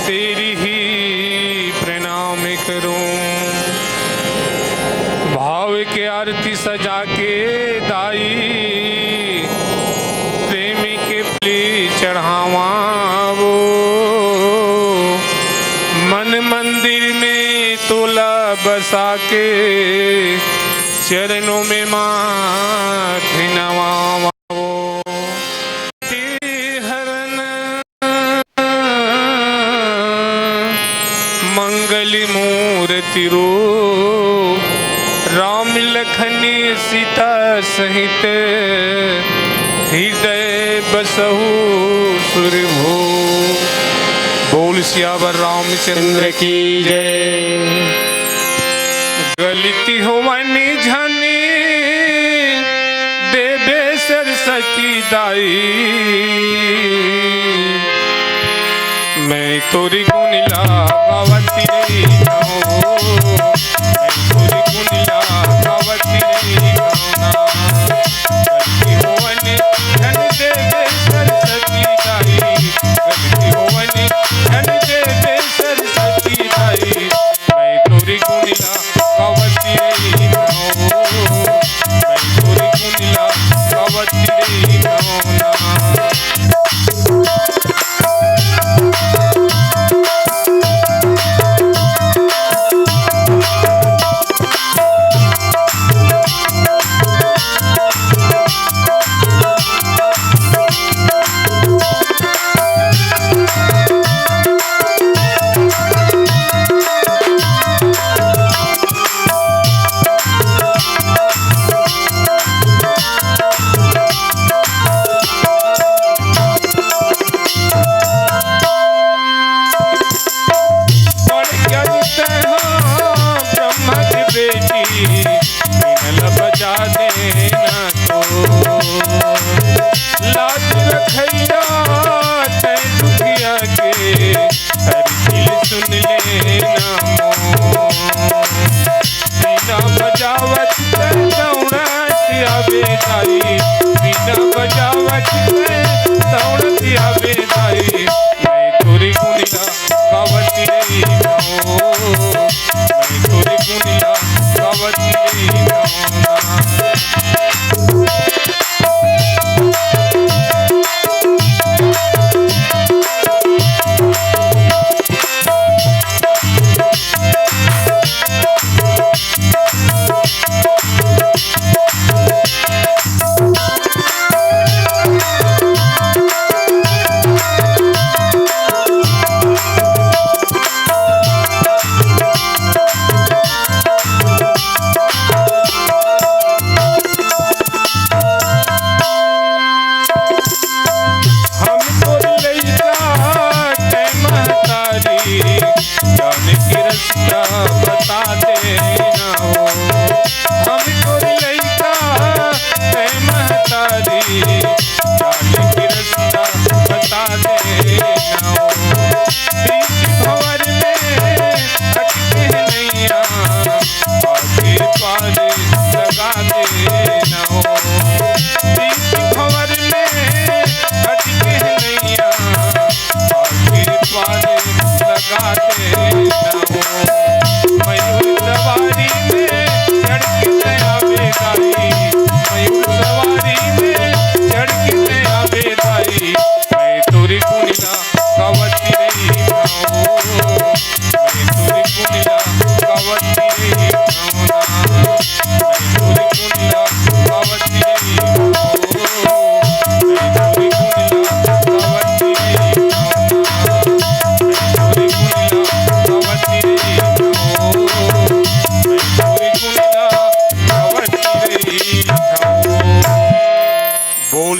तेरी ही प्रणाम करूं। भाव के आरती सजा के दाई प्रेमी के बलि चढ़ावा वो। मन मंदिर में तोला बसा के चरणों में माथे नवावा वो। हरण मंगल मूर्ति रूप राम लखन सीता सहित हृदय बसहु सुरभू। बोल सियावर रामचंद्र की जय। गलती हो वनी झनी देवे सरस्वती दाई। मैं तोरी गुण गावती रही गाऊं। मैं तोरी गुण गावती रही गाऊं। गलती हो वनी झन देवे सरस्वती दाई। गलती हो वनी झन देवे सरस्वती दाई। मैं तोरी गुण गावती रही गाऊं। मैं तोरी गुण गावती रही गाऊं।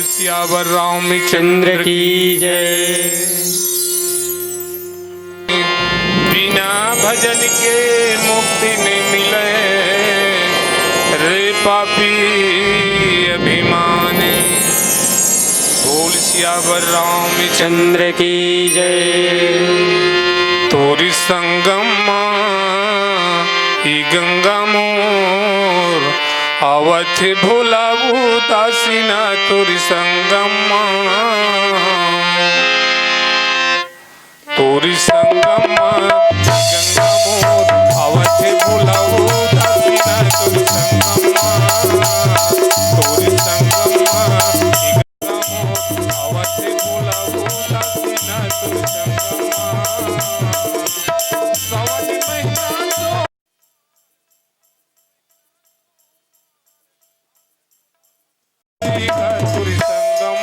सियावर रामचंद्र की जय। बिना भजन के मुक्ति नहीं मिले रे पापी अभिमान। बोल सियावर रामचंद्र की जय। तोरी संगम ही गंगा मोर आवत भोलाऊ दासीना तोरी संगम। तोरी संगम गंगा मोर अवधि भुलाऊ दासीना तोरी संगम तोरी संगम गंगा मोर अवधि भुलाऊ दासीना तोरी संगम सावन महीना तोरी संगम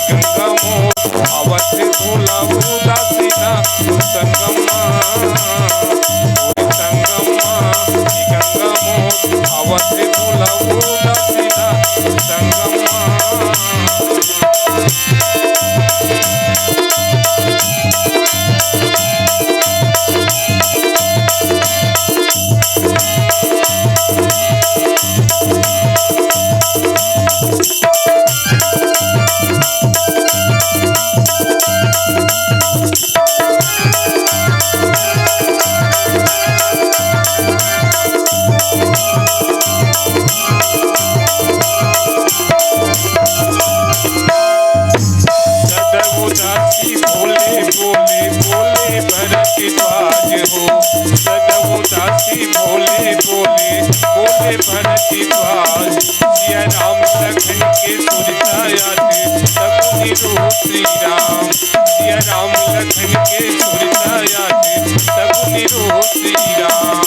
गंगा मोर अवधि भुलाऊ दासीना संगम संगम गंगा मोर अवधि भुलाऊ दासीना संगम उदासी भोले भोले भोले भरत ध्वज हो सदा उदासी भोले भोले भोले भरत ध्वज सिया राम लखन के सुरतायाते सब निरो श्री राम सिया राम लखन के सुरतायाते सब निरो श्री राम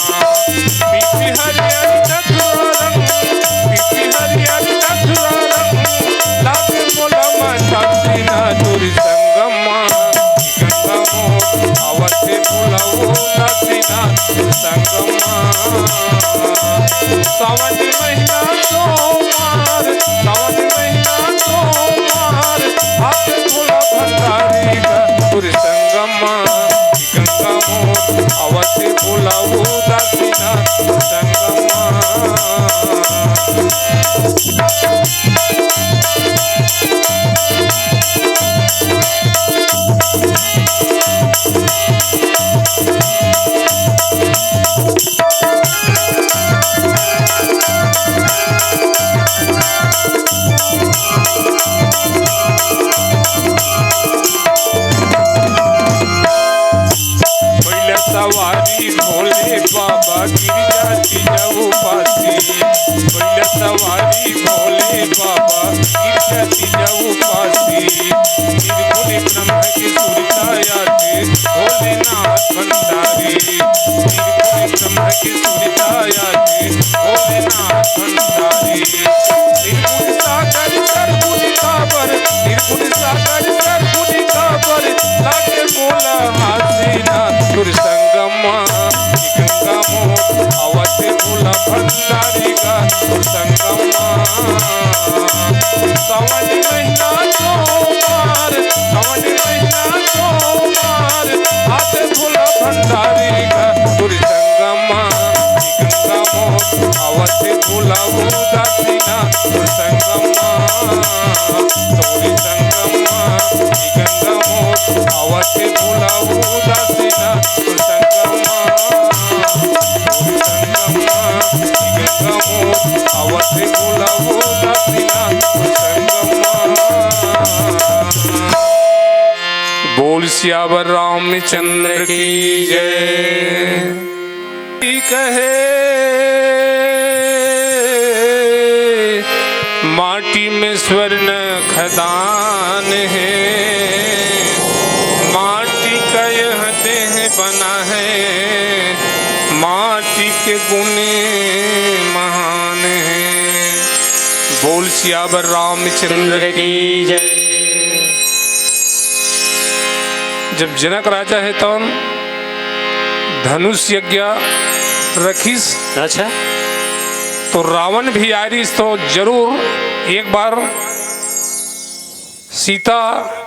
पीछे हरियर मथुरा लागे मोला माता सीना तोरी संगम गंगा मोर अवधि भुलाऊ दासीना संगम सावन महीना सोमवार सावन महीना सोमवार हाथ भोला भंडारी का तोरी संगम गंगा मोर अवधि भुलाऊ दासीना संगम सवारी भोले बाबा गिरिजा तिजऊ पासी पहले सवारी भोले बाबा गिरिजा तिजऊ पासी निर्गुण ब्रह्म की सुरतायाते भोलेनाथ भंडारी निर्गुण ब्रह्म की सुरतायाते भोलेनाथ भंडारी निर्गुण सागर सर्वगुण काबर निर्गुण सागर सर्वगुण काबर लागे मोला हासीना तोरी संगम गंगा मोर अवधि भोला भंडारी का संगम सावन महीना सोमवार सावन महीना सोमवार हाथ भोला भंडारी का तोरी संगम गंगा मोर अवधि भुलाऊ दासीना संगम तोरी संगम गंगा मोर अवधि भुलाऊ दासीना संगम गंगा मोर अवधि भुलाऊ दासीना संगम बोल सियावर रामचंद्र की जय कहे माटी में स्वर्ण खदान है माटी का यह देह बना है माटी के गुण महान है बोल सियावर रामचंद्र की जय। जब जनक राजा है तो धनुष यज्ञ रखीस अच्छा तो रावण भी आरिस तो जरूर एक बार सीता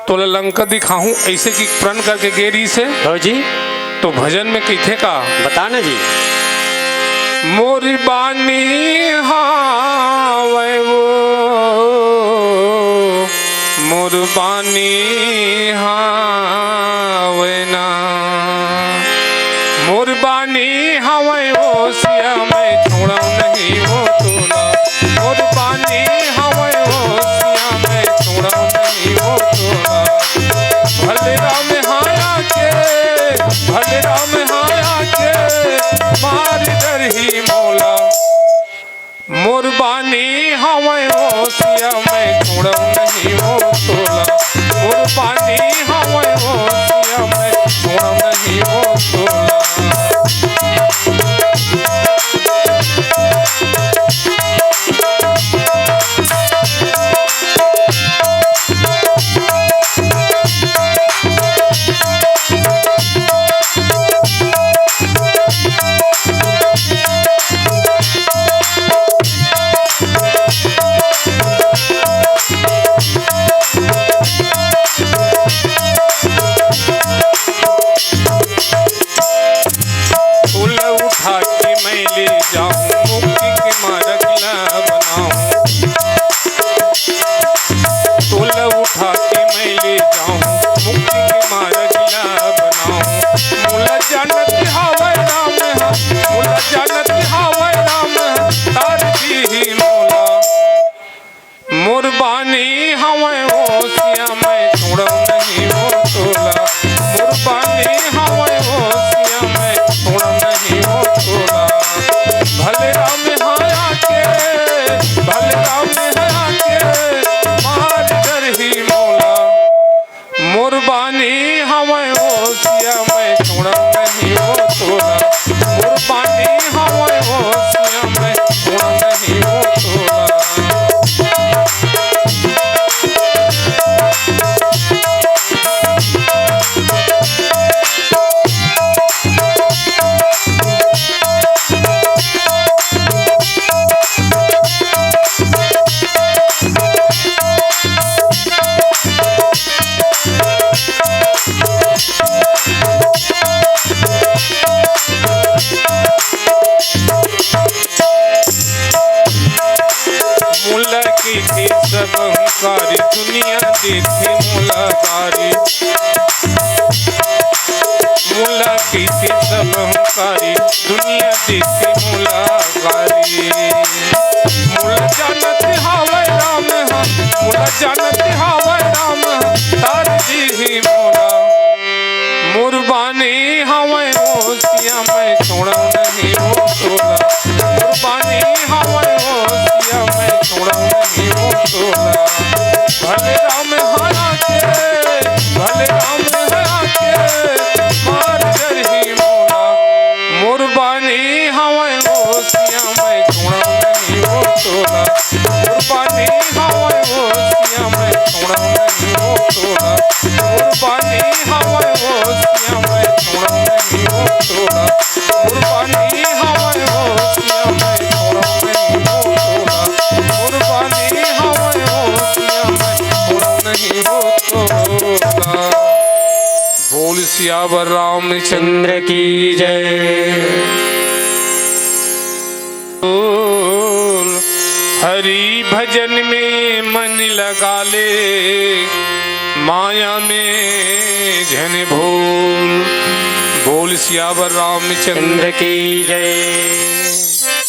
तो लंका दिखाऊं ऐसे कि प्रण करके गेरी से हो जी तो भजन में कहते का बताना जी मोरी बानी हावे वो मोर बानी हावे ना मोर बानी हावे वो सिया मैं छोड़ा नहीं वो तोला मोर बानी हावे वो सिया मैं छोड़ा नहीं वो तोला भले राम हाया के कुर्बानी हमें हो सिया मैं छोड़ा नहीं हो तोला कुर्बानी हमें हो सिया मैं छोड़ा नहीं हो तोला सब हंकारी दुनिया देखे मुलाकारी मुला की सब हंकारी दुनिया देखे मुलाकारी मुला जानत हावे राम मुला जानत हावे राम तार जी ही मोरा मुरबानी हमें हो सिया मैं छोड़ा नहीं हो तोला मुरबानी हमें हो सिया मैं छोड़ा नहीं हो तोला भले राम हरा के मार कर ही मोरा मुरबानी हमें हो सिया मैं छोड़ा नहीं हो तोला मुरबानी हमें हो सिया मैं छोड़ा नहीं हो तोला मुरबानी हमें हो सिया मैं छोड़ा नहीं हो तोला मुरबानी हमें हो सिया मैं छोड़ा नहीं हो तोला मुरबानी हमें हो सिया मैं छोड़ा नहीं हो तोला। बोल सियावर रामचंद्र की जय। हरि भजन में मन लगा ले माया में झन भूल। बोल सियावर रामचंद्र की जय।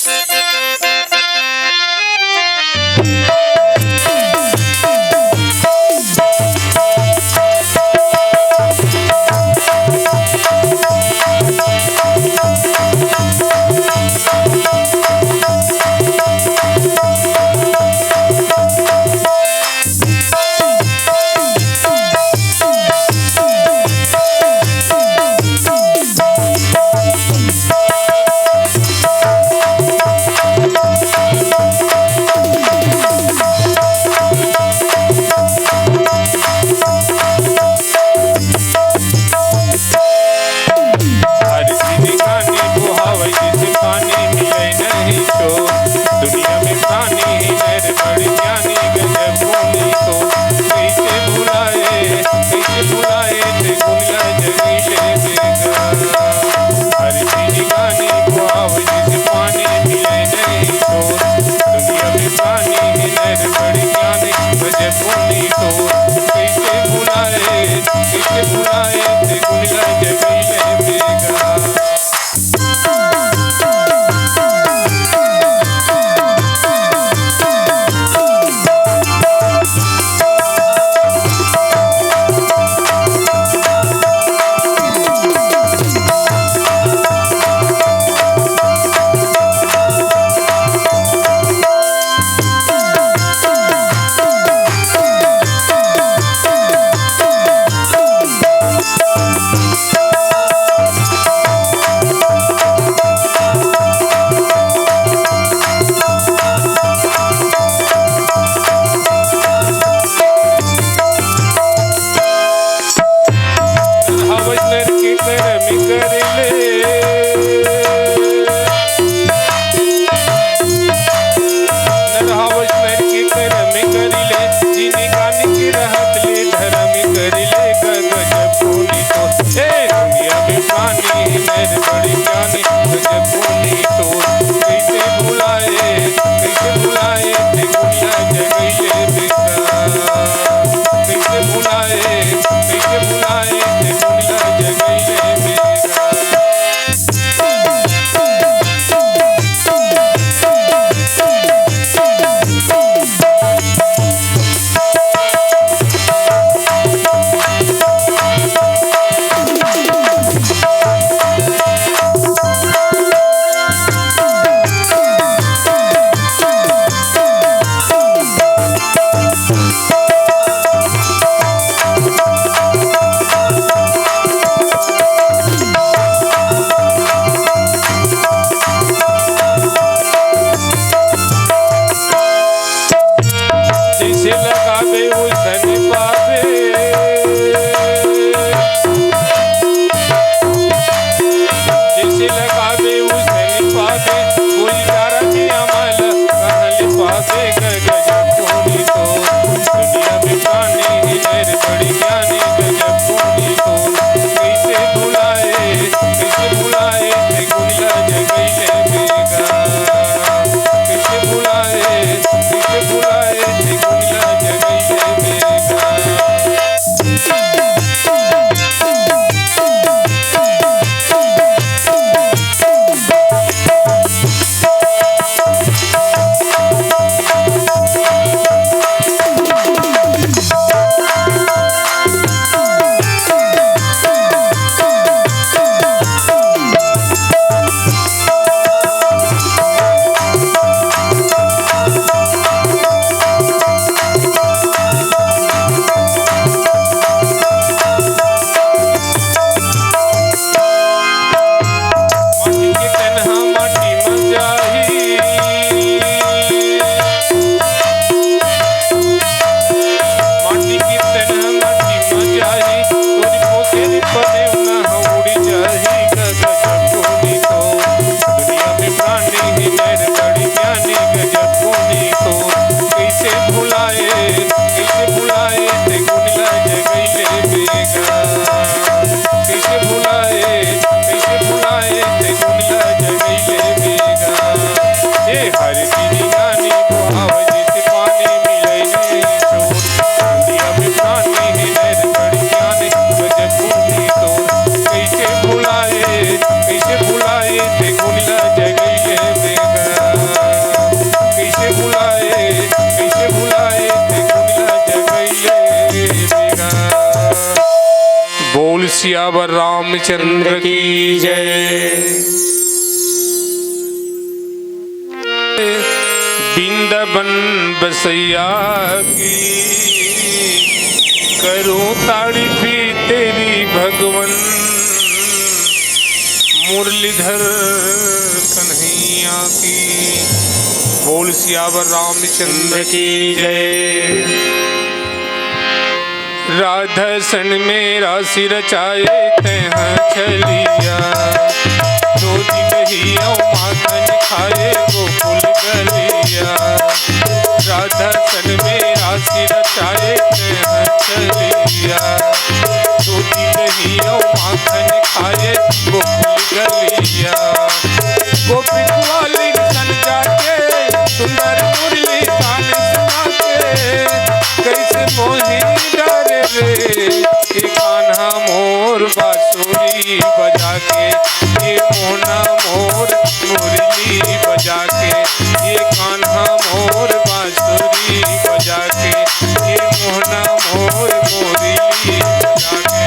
बोल सियावर रामचंद्र की जय। वृंदावन बसैया की करूं तारीफी तेरी भगवन, मुरलीधर कन्हैया की। बोल सियावर रामचंद्र की जय। राधा सन में राशि रचाए तह छलिया, दो दिन ही माखन खाए गोकुल गलिया। राधा सन में राशि रचाए तह छलिया, दो दिन ही माखन खाए गोकुल गलिया। गोपी ग्वालिन सन जाके सुंदर मुरली तान सुना के, कैसे मोही डारे रे ये कान्हा मोर बांसुरी बजा के, ये मोहना मोर मुरली बजा के, ये कान्हा मोर बांसुरी बजा के, ये मोहना मोर मुरली बजा के।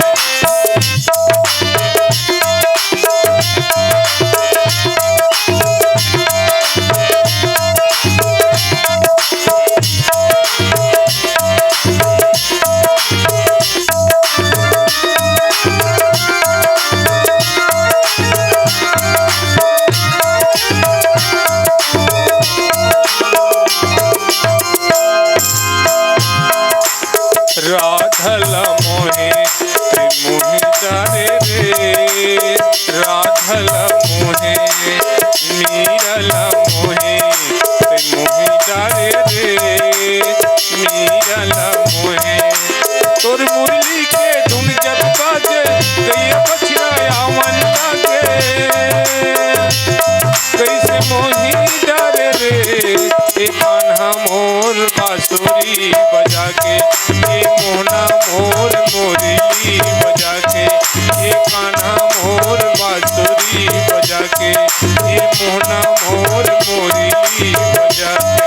राधला मोहे मोहि डारे रे, राधला मोहे मीरला मोहे मोहि डारे रे, मीरला मोहे। तोर मुरली के धुन जब बाजे गैया बछड़ा मन लागे, कैसे मोहि डारे रे ये कान्हा मोर बांसुरी बजा के, ये मोहना मोर मुरली बजा के, ये कान्हा मोर बांसुरी बजा के, ये मोहना मोर मुरली बजा के।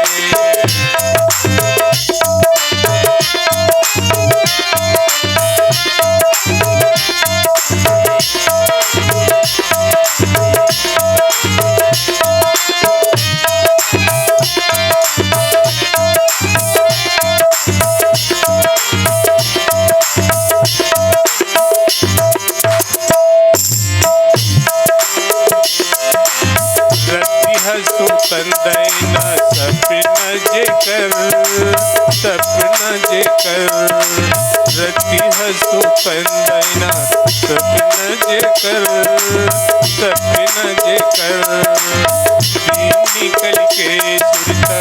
तंदैना सपना जे कर, सपना जे कर, रति हसु तंदैना सपना जे कर, सपना जे कर। दिन निकल के सुरता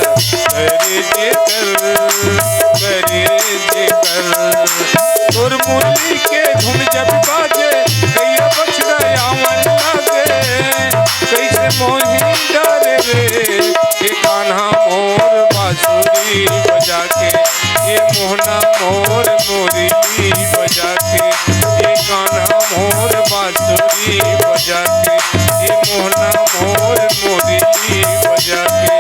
करे जे कर, करे जे कर। तोर मुरली के धुन जब बाजे गैया बछड़ा मन लागे, कैसे मोही डारे रे ये कान्हा मोर बांसुरी बजा के, ये मोहना मोर मुरली बजा के, ये कान्हा मोर बांसुरी बजा के, ये मोहना मोर मुरली बजा के,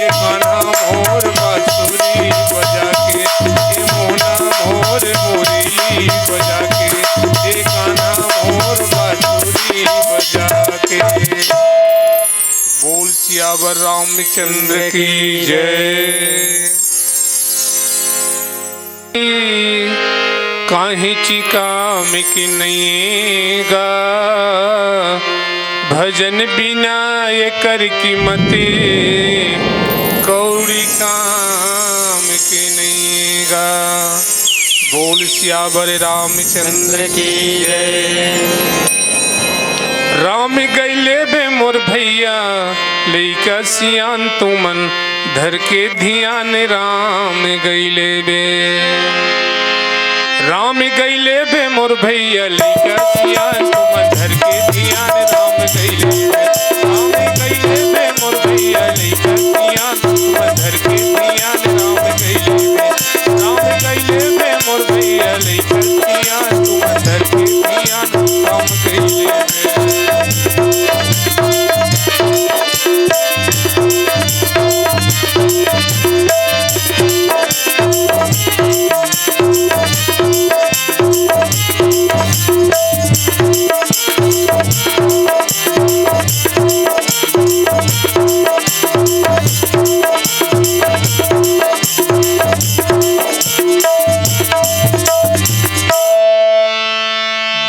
ये कान्हा मोर बांसुरी बजा के, ये मोहना मोर मुरली बजा के, ये कान्हा मोर बांसुरी बजा के। बोल सियावर रामचंद्र की जय। काहे चिकाम की नहीं गा, भजन बिना ये कर की मते, कौड़ी काम की नहीं गा। बोल सियावर रामचंद्र की जय। राम गैले बे मोर भैया लइका सियान तुमन, धर के ध्यान राम गैले बे। राम गैले बे मोर भैया लइका सियान तुमन, धर के ध्यान राम गैले बे। राम गैले बे मोर भैया लइका सियान तुमन, धर के ध्यान राम गैले बे। राम गैले बे मोर भैया लइका सियान तुमन, धर के ध्यान राम गैले बे।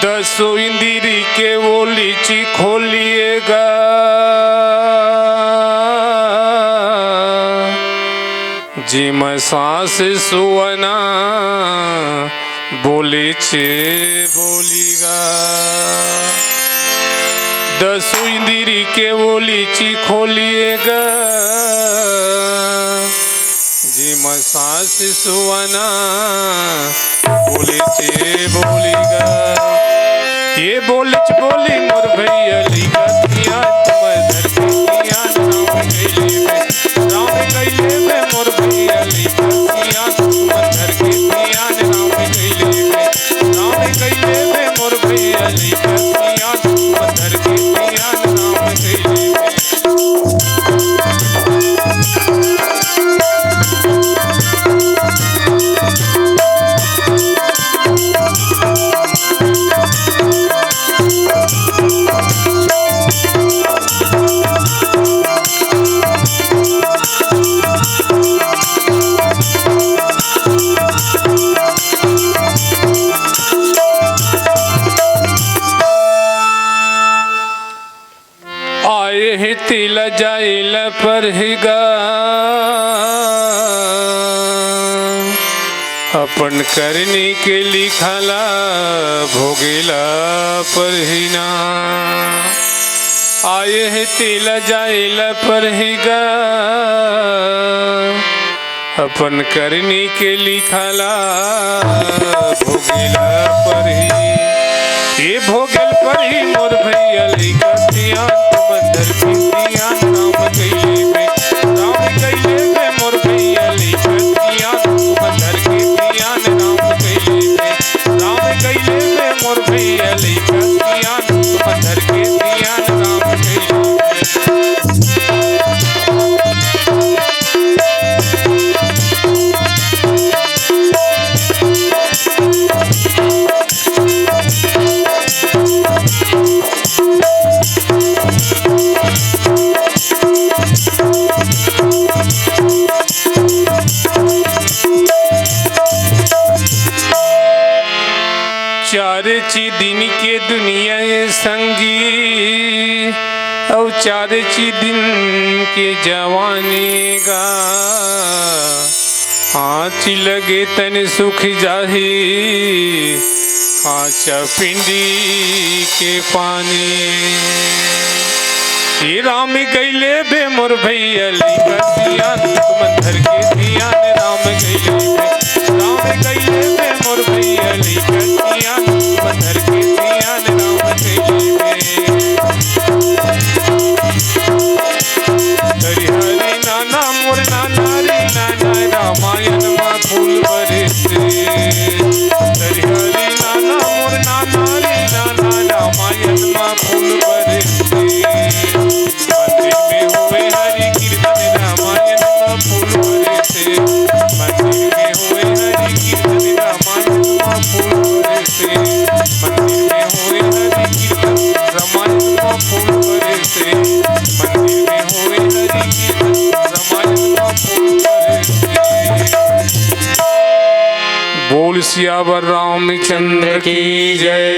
दसों इंद्री के वो लीची खोलिएगा, जिम सांस सुवना बोले चे बोलीगा। दसों इंद्री के वो लीची खोलिएगा, जिम सांस सुवना बोले चे बोलीगा। ये बोलिच बोली मोर भैया लिखा दिया तुम धरतिया राम गैले में, राम गैले में मोर भैया लिखा दिया तुम धरतिया राम गैले में, राम गैले में मोर भैया लिखा दिया तुम धरतिया राम गैले में। तिल जाइल परहिगा, अपन करनी के लिखला भोगेला परहिना। आए है तिल जाइल परहिगा, अपन करनी के लिखला भोगेला परही। ये भोगेल परही मोर भैया लिखा दिया धरतिया राम गैले में, राम गैले में मोर भैया लिखा दिया तुम धरतिया राम गैले में, राम गैले में मोर भैया लिखा दिया तुम धरतिया राम गैले में। चार ची दिन के दुनिया संगी, और चार ची दिन के जवानी गा। आँच लगे तन सुख जाही, कांचा पिंडी के पानी। ये राम गैले बे मोर भैया लिखा दिया तुम धर के ध्यान राम गैले में, राम गैले बे मोर भैया लिखा दिया तुम धर के ध्यान राम गैले में। हरि हरि नाना मोर नाना रे नाना रामायण मा फूल बरसे। हरि हरि नाना मोर नाना रे नाना रामायण मा फूल बरसे। मंदिर में हुए हरि कीर्तन रामायण मा फूल बरसे। मंदिर में हुए हरि कीर्तन रामायण मा फूल बरसे। मंदिर में हुए हरि कीर्तन रामायण मा फूल बरसे। मंदिर में हुए हरि कीर्तन रामायण मा फूल बरसे। बोल सियावर रामचंद्र की जय।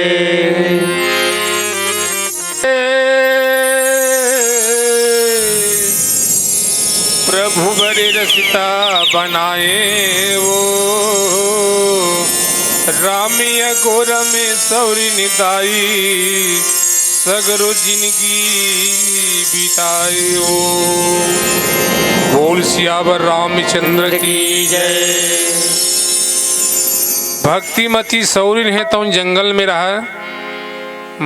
प्रभु बड़े रसिता बनाए वो, रामिया गोरा में सौरी निदाई, सगरो जिंदगी बिताए वो। बोल सियावर रामचंद्र की जय। भक्तिमती सौरिन है तो जंगल में रहा,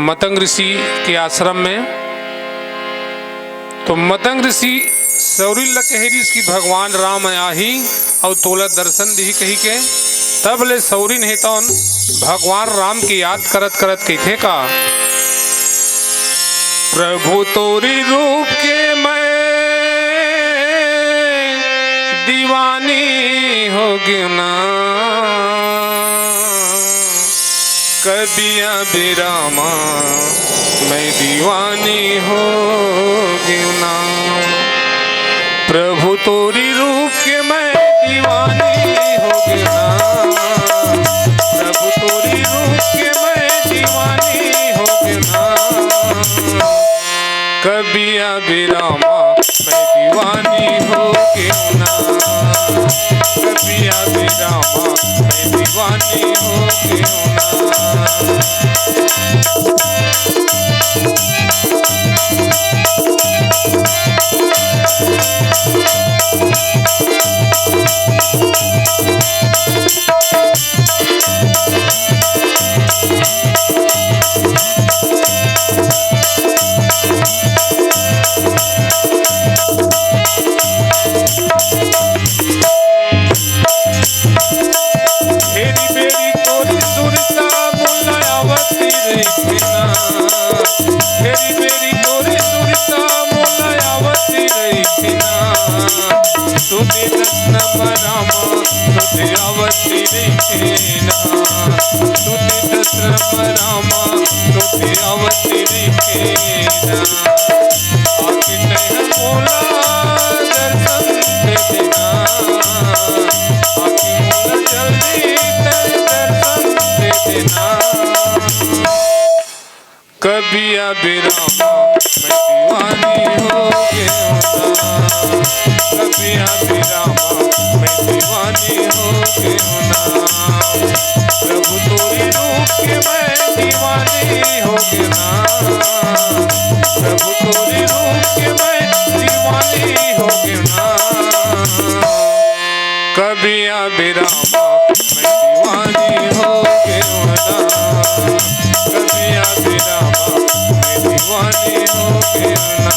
मतंग ऋषि के आश्रम में। तो मतंग ऋषि सौरिन लकहरीस की भगवान राम आही और तोला दर्शन दी कही के। तब ले सौरिन है तो भगवान राम की याद करत करत कहते का, प्रभु तोरी रूप के मैं दीवानी हो गया, कबिया बेरामा मैं दीवानी हो गया। प्रभु तोरी रूप के मैं दीवानी हो गया, प्रभु तोरी रूप के मैं दीवानी अभी रामा मैं दीवानी हो क्यों ना, कभी अभी रामा मैं दीवानी हो क्यों ना। कभी अभी रामा मैं दीवानी हो क्यों ना, कभी अभी रामा मैं दीवानी हो क्यों ना। प्रभु तोरी रूप के मैं दीवानी हो क्यों ना, प्रभु तोरी रूप के मैं दीवानी हो क्यों ना। कभी अभी रामा मैं दीवानी हो क्यों ना, कभी अभी रामा मैं दीवानी हो क्यों ना।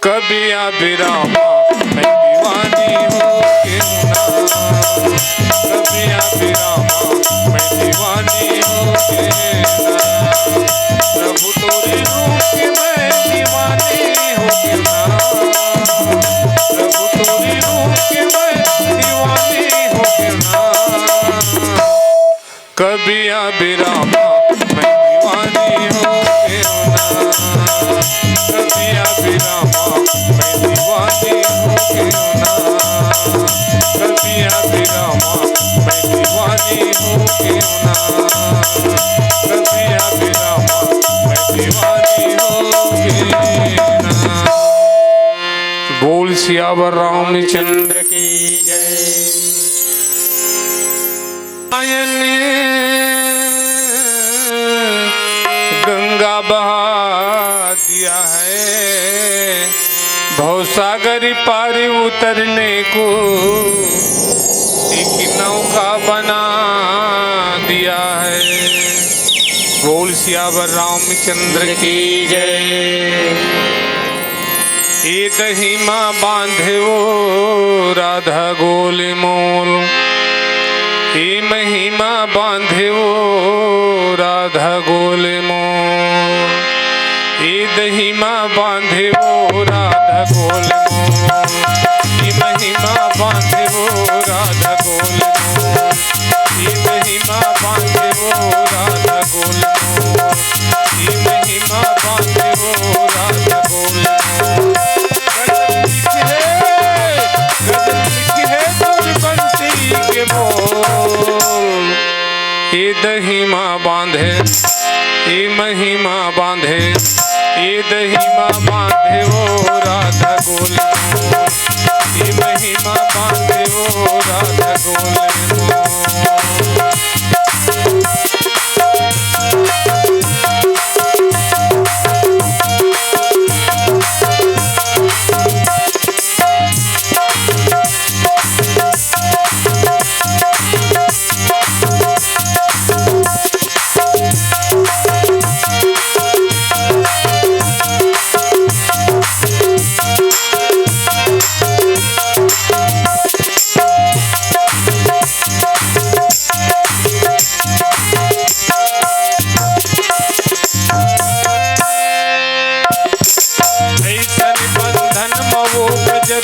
कभी अभी रामा मैं दीवानी हो क्यों ना, कभी अभी रामा मैं दीवानी हो क्यों ना। प्रभु तोरे रूप के मैं दीवानी हो क्यों ना, प्रभु तोरे रूप के मैं दीवानी हो क्यों ना। कभी अभी रामा मैं दीवानी हो क्यों ना, कभी अभी रामा मैं दीवानी हो क्यों ना, कभी अभी रामा मैं दीवानी हो क्यों ना, कभी अभी रामा मैं दीवानी हो क्यों ना। बोल सियावर रामचंद्र की जय। गंगा बहा दिया है, भवसागर पार उतरने को एक नौका बना दिया है। बोल सियावर रामचंद्र की जय। ये दहीमा बांधे वो राधा गोल मोल, ये महिमा बांधे वो राधा गोल मोल, ये दहीमा बांधे वो राधा गोल मोल, ये महिमा बांधे वो राधा गोल मोल, ये महिमा बांधे वो राधा गोल मोल, ये महिमा बांधे वो राधा गोल मोल। ये दहीमा बांधे, ये महिमा बांधे, ये दहीमा बांधे वो राधा गोल मोल, ये महिमा बांधे वो राधा गोल मोल।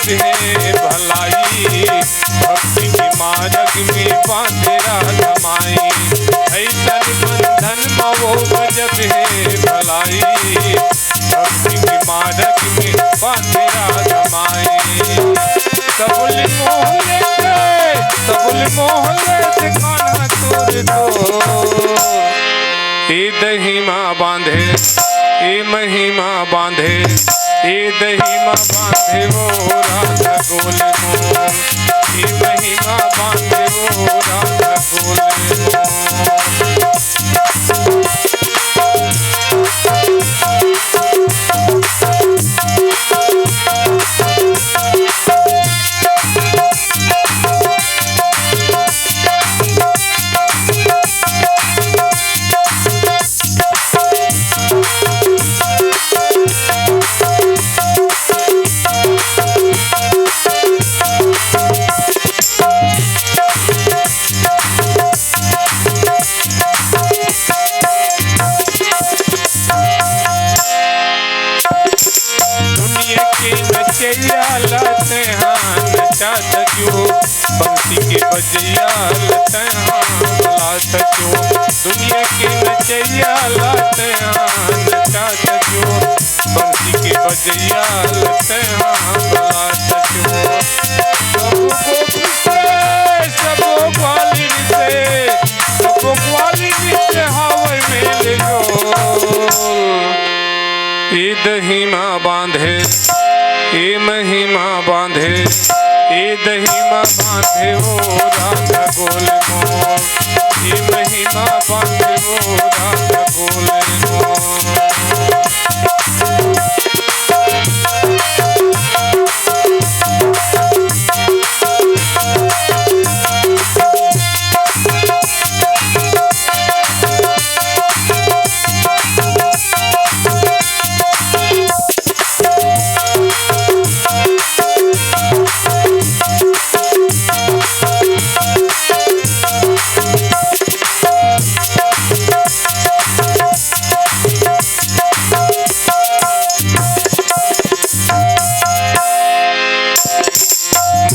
जब है भलाई, भक्ति के मार्ग में बांधे राधमाई। ऐसन बंधन मवो जब है भलाई, भक्ति के मार्ग में बांधे राधमाई। सबुल मोहल्ले से कान्हा तोर दो, ए दहीमा बांधे ए महिमा बांधे, ए दहीमा बांधे वो राधा गोल मोह, ए महिमा बांधे वो राधा गोल मोह। लाते हाँ नचा सक्यो, बंसी के बजैया लाते हाँ बुला सक्यो। दुनिया के नचैया लाते हाँ नचा सक्यो, बंसी के बजैया लाते हाँ बुला सक्यो। सबो ग्वालिनी से हवा में ले लो, ए दहीमा बांधे ए महिमा बांधे, ए दहीमा बांधे वो राधा गोल मोह, ए महिमा बांधे वो राधा गोल मोह।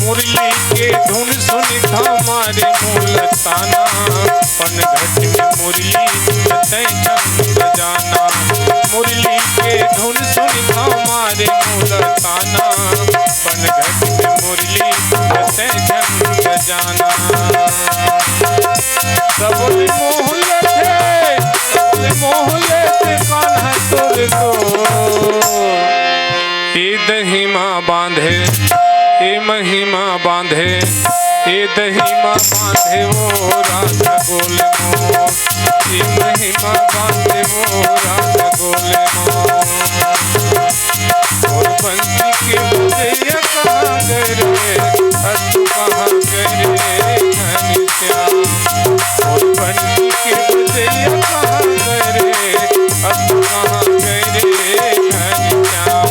मुरली के धुन सुनी हमारे मूलताना, पनघट में मुरली बजते चंद बजाना। मुरली के धुन सुनी हमारे मूलताना, पनघट में मुरली बजते चंद बजाना। सबुल मोहल्ले से कान्हा तोर दो, ए दहीमा बांधे ए महिमा बांधे, ए दहीमा बांधे वो राधा गोल मोह, ए महिमा बांधे वो राधा गोल मोह। और बंसी के बजैया कहाँ गए रे, तू कहाँ गए रे घनश्याम। और बंसी के बजैया कहाँ गए रे, तू कहाँ गए रे घनश्याम।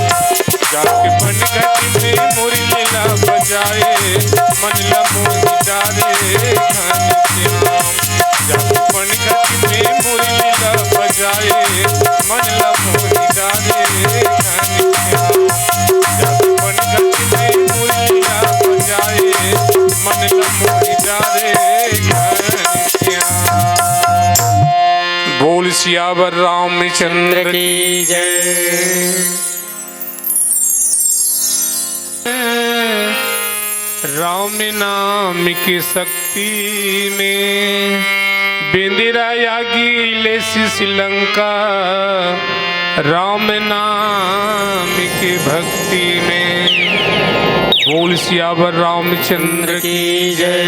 जाके बनघट में मुरली ला बजाए, मन ला मोहि डारे घनश्याम। जाके बनघट में मुरली ला बजाए, मन ला मोहि डारे घनश्याम। जाके बनघट में मुरली ला बजाए, मन ला मोहि डारे घनश्याम। बोल सियावर रामचंद्र की जय। राम नाम की शक्ति में बिंदिरा यागी श्रीलंका, राम नाम की भक्ति में। बोल सियावर रामचंद्र की जय।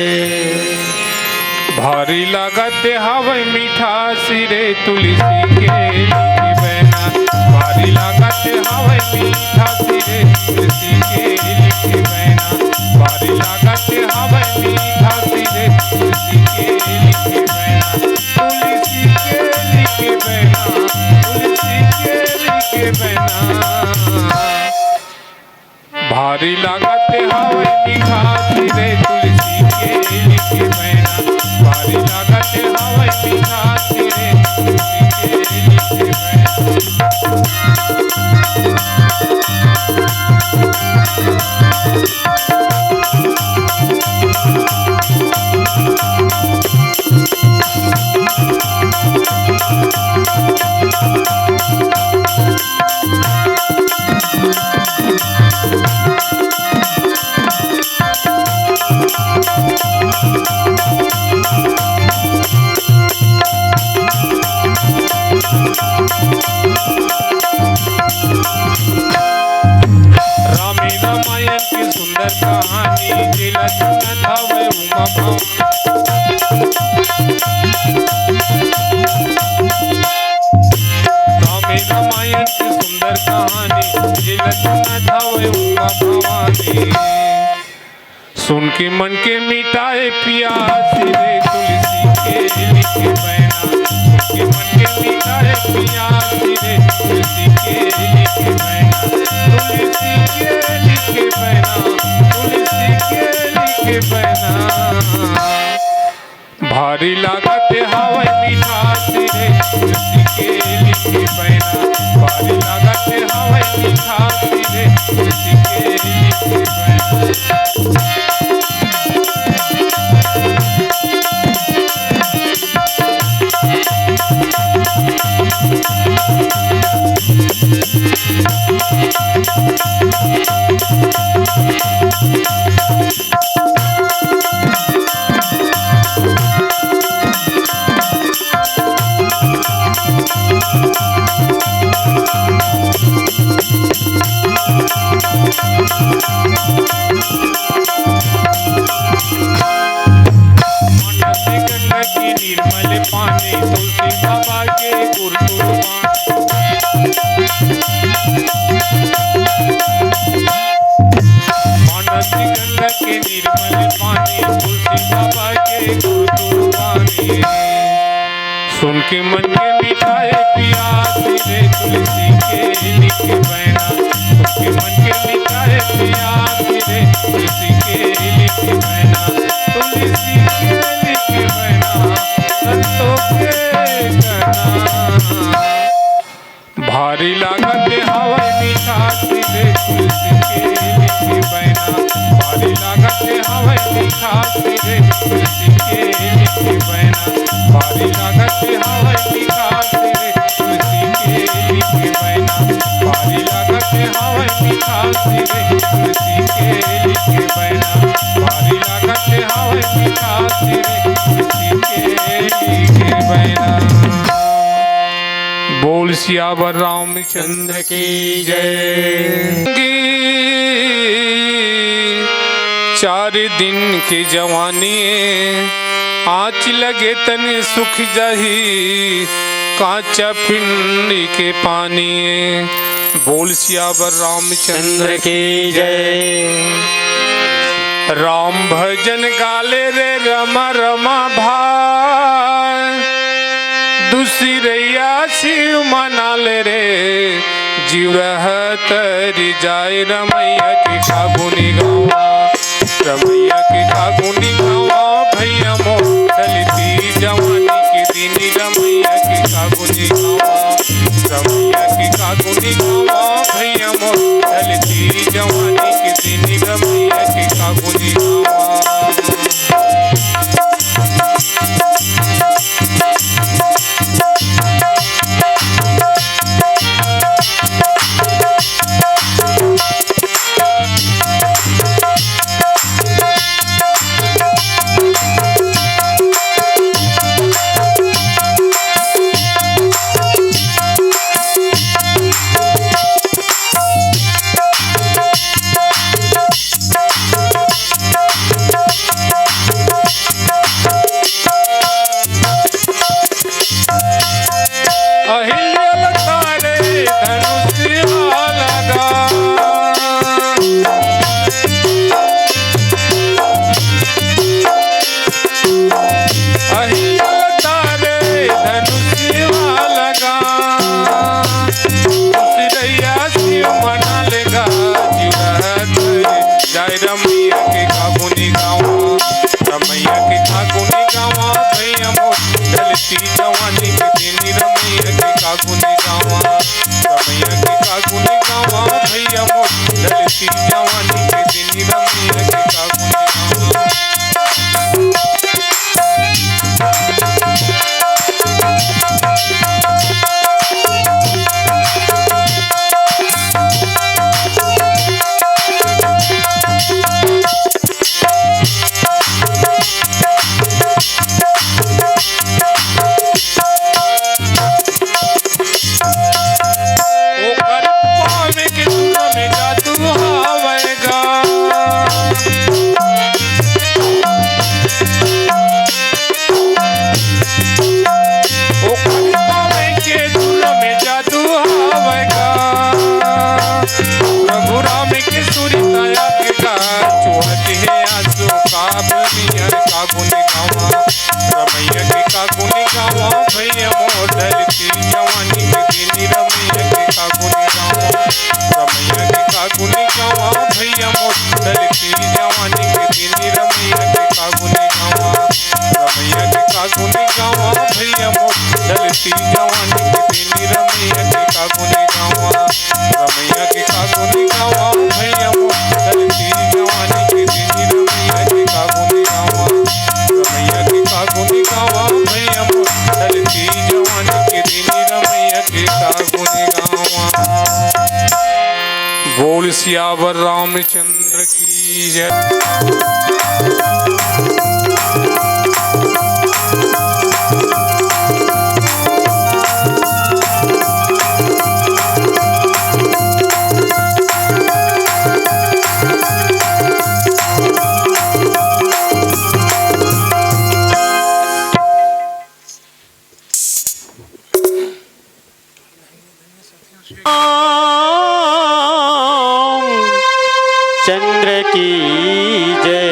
भारी लागत हवे मीठा सिरे तुलसी के लिखी बहना, भारी लागत हवे मीठा सिरे तुलसी के लिखी बहना, भारी लागत हवे मीठा सिरे तुलसी के लिखी बहना। तुलसी के लिखी बहना, तुलसी के लिखी बहना। भारी लागत हवे मीठा सिरे तुलसी के लिखी बहना, भारी लागत हवे मीठा सिरे तुलसी के लिखी बहना। रामायण की सुंदर कहानी जिला चुना था वह उमा रामायण की सुंदर कहानी जिला चुना था वह उमा भवानी। सुन के मन के मिटाए प्यास रे तुलसी के लिखे बहना। सुन के मन के मिटाए प्यास रे तुलसी के लिखे बहना। तुलसी के लिखे बहना। तुलसी के लिखे बहना। भारी लागत हवा मिठास रे तुलसी के लिखे बहना। भारी लागत हवा मिठास रे तुलसी के लिखे बहना। निर्मल पानी तुलसी बाबा के गुरुकुर्बान। मानसी गंगा के निर्मल पानी तुलसी बाबा के गुरुकुर्बानी। सुन के मन के मिठाए प्यास रे तुलसी के लिखे बहना। सुन के मन के मिठाए प्यास रे तुलसी के लिखे बहना। तुलसी के लिखे बहना संतों के कहना। भारी लागत हवा मिठास रे तुलसी के लिखे बहना। भारी लागत हवा मिठास रे तुलसी के लिखे बहना। भारी लागत हवा मिठास रे तुलसी के लिखे बहना। भारी लागत हवा मिठास रे तुलसी के लिखे बहना। भारी लागत हवा मिठास रे तुलसी के लिखे बहना। बोल सियावर रामचंद्र की जय। 4 दिन की जवानी आँच लगे तन सुख जाही कांचा पिंडी के पानी। बोल सियावर रामचंद्र की जय। राम भजन गाले रे रमा रमा भाई। दूसरी रैया शिव मना ले रे जीव तरी जाए। रमैया के खागुनी गावा। रमैया के खागुनी गावा भैया मोर चलती जवानी के दिन। रमैया के खागुनी गावा। रमैया के खागुनी गावा भैया मोर चलती जवानी के दिन। रमैया के खागुनी गावा। जवानी के दिन रमैया के कागुनी गावा। रमैया के कागुनी गावा भैया मोर ढलती जवानी के दिन रमैया के कागुनी गावा। सियावर रामचंद्र की जय। चंद्र की जय।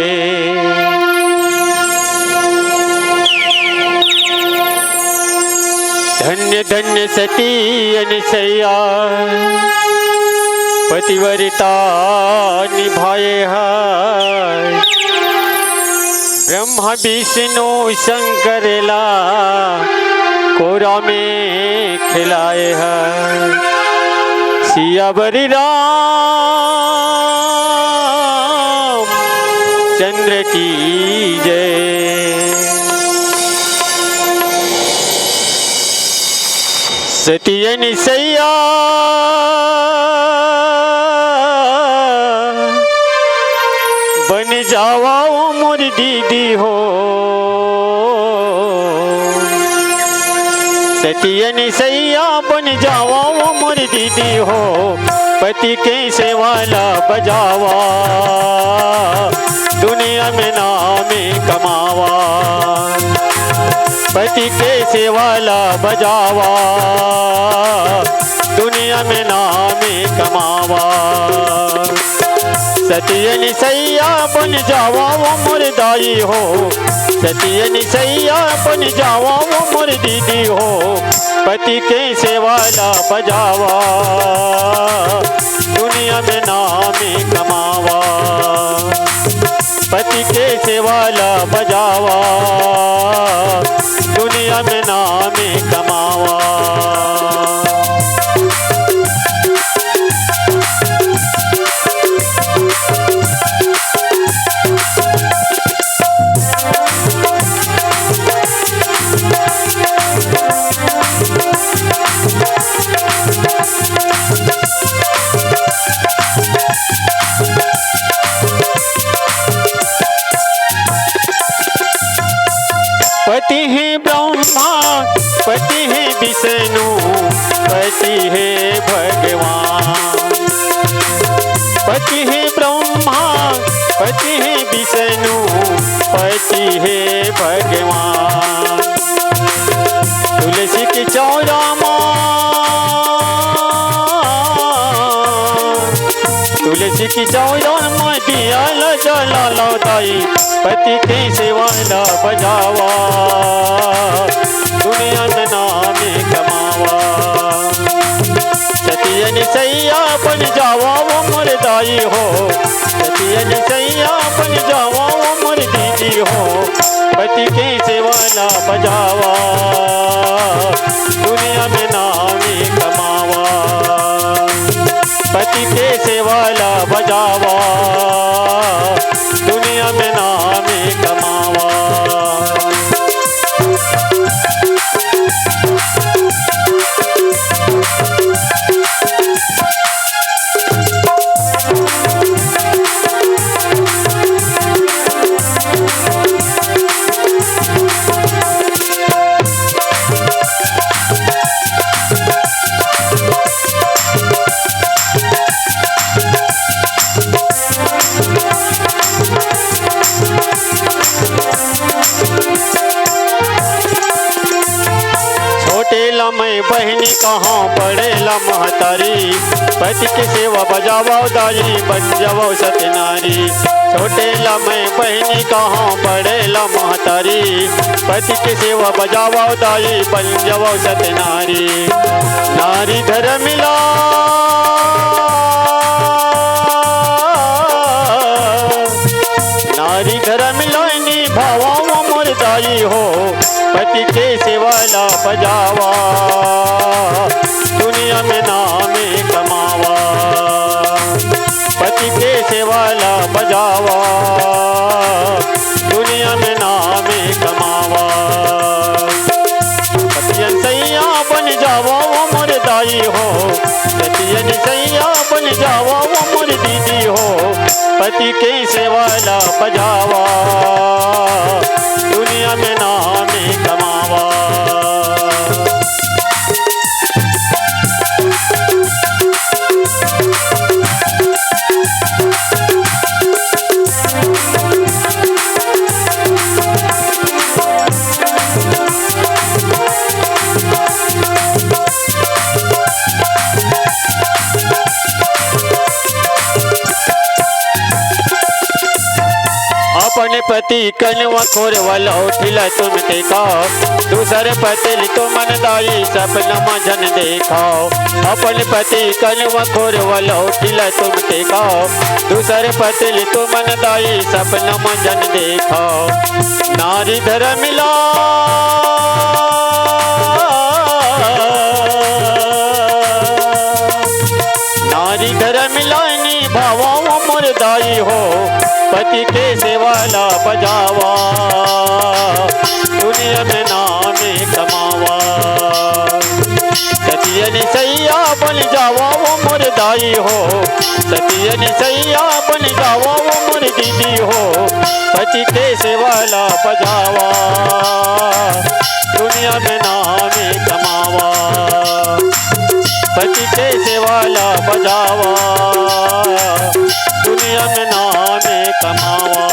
धन्य धन्य सती अनसैया पतिव्रता निभाए है। ब्रह्मा विष्णु शंकरला कोरा में खिलाए है। सियावर चंद्र की जय। सती अनसैया बन जावा मोर दीदी हो। सती अनसैया बन जावा मोर दीदी हो। पति के सेवाला बजावा दुनिया में नाम कमावा। पति के सेवाला बजावा दुनिया में नाम कमावा। सती अनसैया बन जावा वो मोर दाई हो। सती अनसैया बन जावा वो मोर दीदी हो। पति के सेवाला बजावा दुनिया में नाम कमावा। पति के सेवाला बजावा दुनिया में नाम कमावा। पति है ब्रह्मा पति है विष्णु पति है भगवान। पति है ब्रह्मा पति है विष्णु पति है भगवान। तुलसी की चौरा तुलसी की चौरा में दिया जला लौटाई। पति के सेवाला बजावा दुनिया में नाम कमावा। सती अनसैया बन जावा वो मोर दाई हो। सती अनसैया बन जावा वो मोर दीदी हो। पति के सेवाला बजावा दुनिया में नाम कमावा। पति के सेवाला बजावा दुनिया में नाम कमावा। मैं बहनी कहाँ पड़ेला महतारी। पति की सेवा बजावा दाई बन जाओ सतनारी। छोटेला मैं बहनी कहाँ पड़ेला महतारी। पति की सेवा बजावा दाई बन जाओ सतनारी। नारी धर्म मिला नारी धर्म मिलानी भावा मोर दाई हो। पति के सेवाला बजावा दुनिया में नाम कमावा। पति के सेवाला बजावा दुनिया में नाम कमावा। पति अनसैया बन जावा वो मोर दाई हो, सतियन सैया बन जावा वो मोर दीदी हो, पति के सेवाला बजावा, दुनिया में नाम कमावा। अपने पति कनवा खोर वाला उठिला तुम टेकाओ, दूसरे पति तो मन दाई सपना मजन देखाओ। अपने पति कनवा खोर वाला उठिला तुम टेकाओ, दूसरे पति तो मन दाई सपना मजन देखाओ। नारी धर्म मिला नारी धर्म मिलानी भावा मोर दाई हो, पति के सेवाला बजावा, दुनिया में नाम कमावा। सतियन सैया बन जावा वो मोर दाई हो, सतियन सैया बन जावा वो मोर दीदी हो, पति के सेवाला बजावा, दुनिया में नाम कमावा। पति के सेवाला बजावा, दुनिया में नाम कमावा।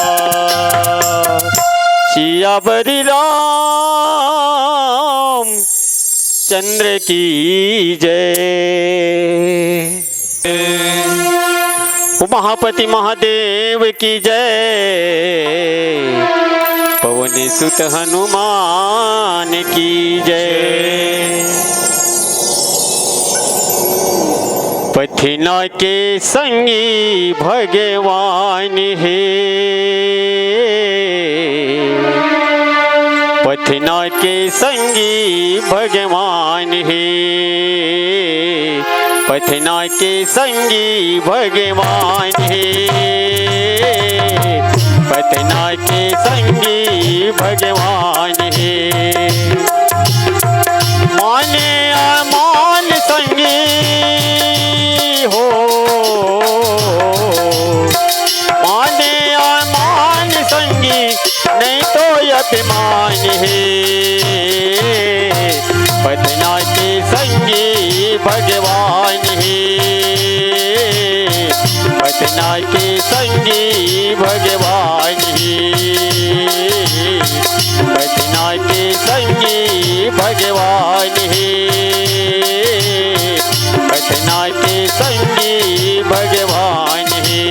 सिया बरी राम चंद्र की जय। महापति महादेव की जय, पवन सुत हनुमान की जय। पथिना के संगी भगवान है, पथिना के संगी भगवान है, पथिना के संगी भगवान है, पथिना के संगी भगवान है। माने अमान संगी हो, माने अमान संगी नहीं तो अभिमान है, पतना के संगी भगवान है, पतना के संगी भगवान है, पतना के संगी भगवान है, पतना के संगी भगवान है।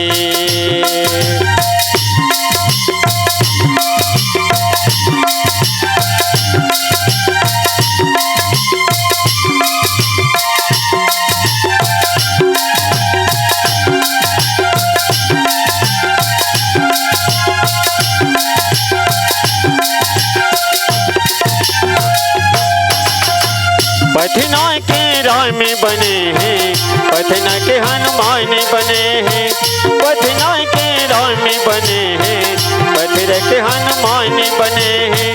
पथना के राम बने हैं, पथना के हनुमान बने हैं, पथना के राम बने हैं, पथरा के हनुमान बने हैं,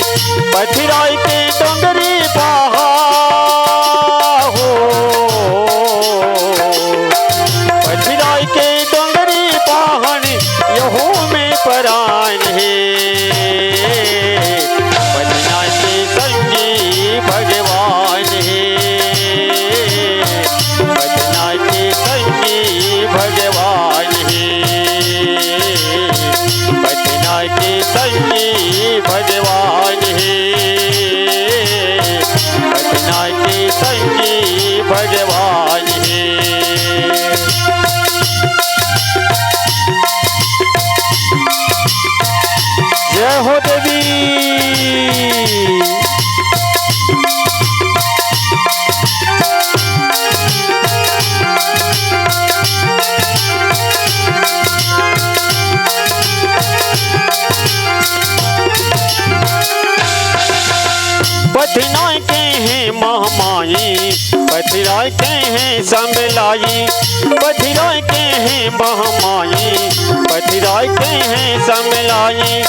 पथरा के डोंगरी पहाड़ हो, पथरा के डोंगरी पहाड़ यहू में परान है, पथना के संगी भगवान है, पतना के संगी भगवान है, पतना के संगी भगवान है, पतना के संगी भगवान है। जय हो देवी। पथना के हैं महामाई, पथरा के हैं संबलाई, पथरा के हैं महामाई, पथरा के हैं संबलाई,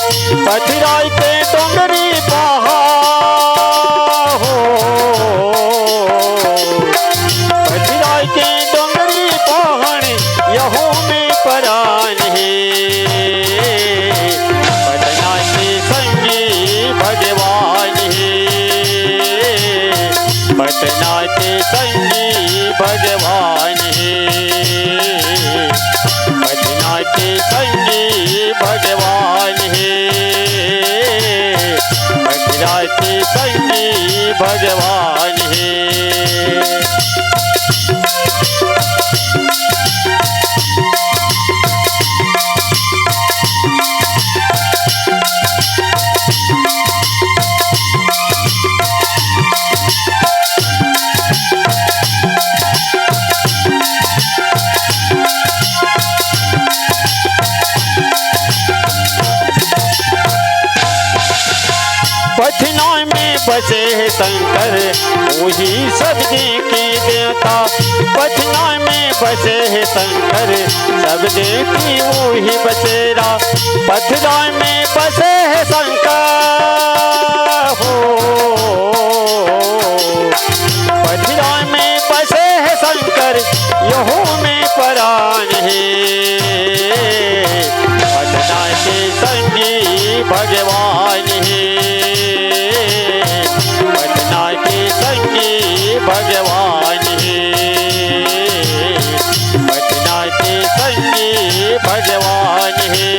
पथरा के डोंगरी पहाड़ हो, भगवान है। पथना में बसे है शंकर वही सब देव की देवता। पथना में बसे है शंकर सब देव की वही बसेरा। पथना में बसे है शंकर हो, पथना में बसे है शंकर यहो में परान है। पथना के संगी भगवान है, पटना के संगी भगवान है। पटना के संगी भगवान है,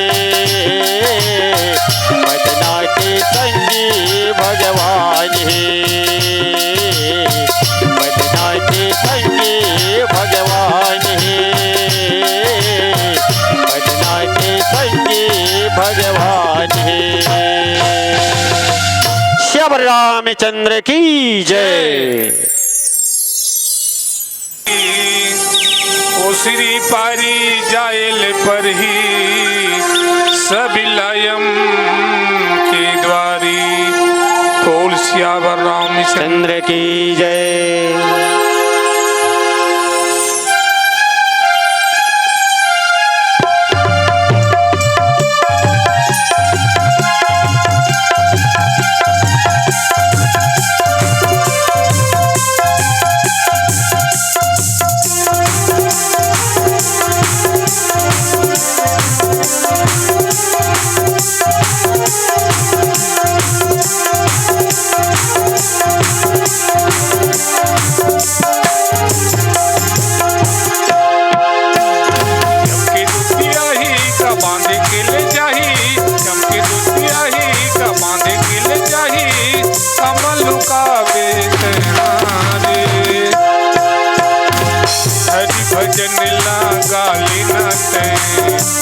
पटना के संगी भगवान है। पटना के संगी भगवान है, पटना के संगी भगवान है। श्याम रामचंद्र की जय। ओ श्री पारी जायल पर ही सब लायम के द्वारी। खोल श्यावर रामचंद्र चंद्र की जय।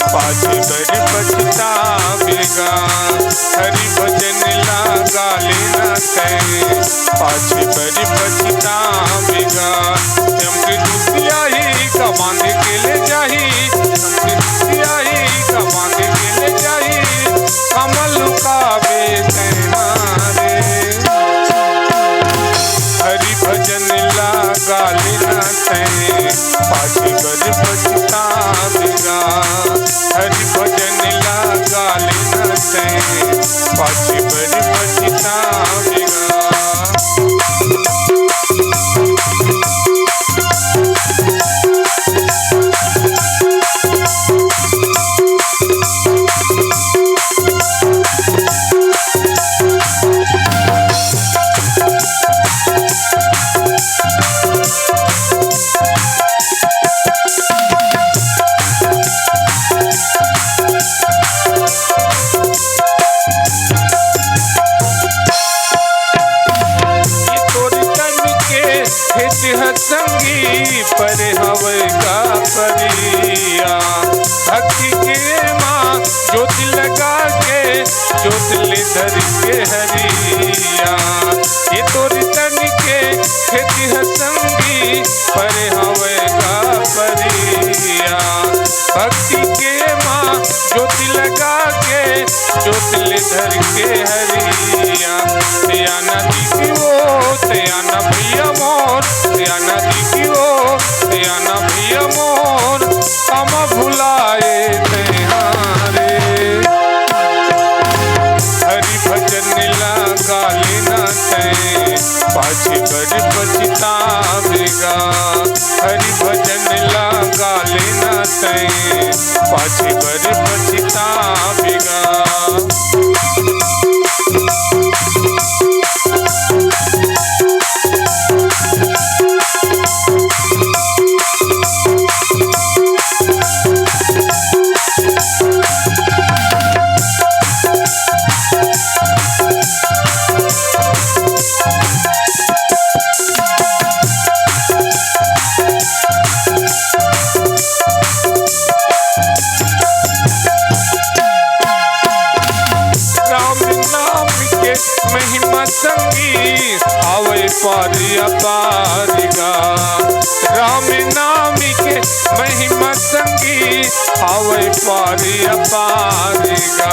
पाछे बड़ी पछतावेगा। हरि भजन लगा लेना तय पाछे बड़ी पछतावेगा। हमके दुतिया ही कमाने के ले जाही, हमके दुतिया ही कमाने के ले जाही। कमल लुकावे तैनारे हरि भजन लगा लेना तय पाछे बड़ी पछतावेगा। हरि भजन लगा लेना तय पाछे बड़ी पछतावेगा। संगी पर हवे का परिया। भक्ति के माँ ज्योति लगा के ज्योति ले धर के हरिया। ये तोरी तन के खेती है संगी पर हवे का परिया। भक्ति के माँ ज्योति लगा के ज्योति ले धर के हरिया। तेया नदी की वो तेया न भैया मोर, तेया नदी की वो तेया न भैया मोर। हम भुलाए तेहारे हरि भजन लगा लेना तय पाछे बड़ी पछतावेगा। हरि भजन लगा लेना तय पाछे बड़ी पछतावेगा। पारी अपारेगा।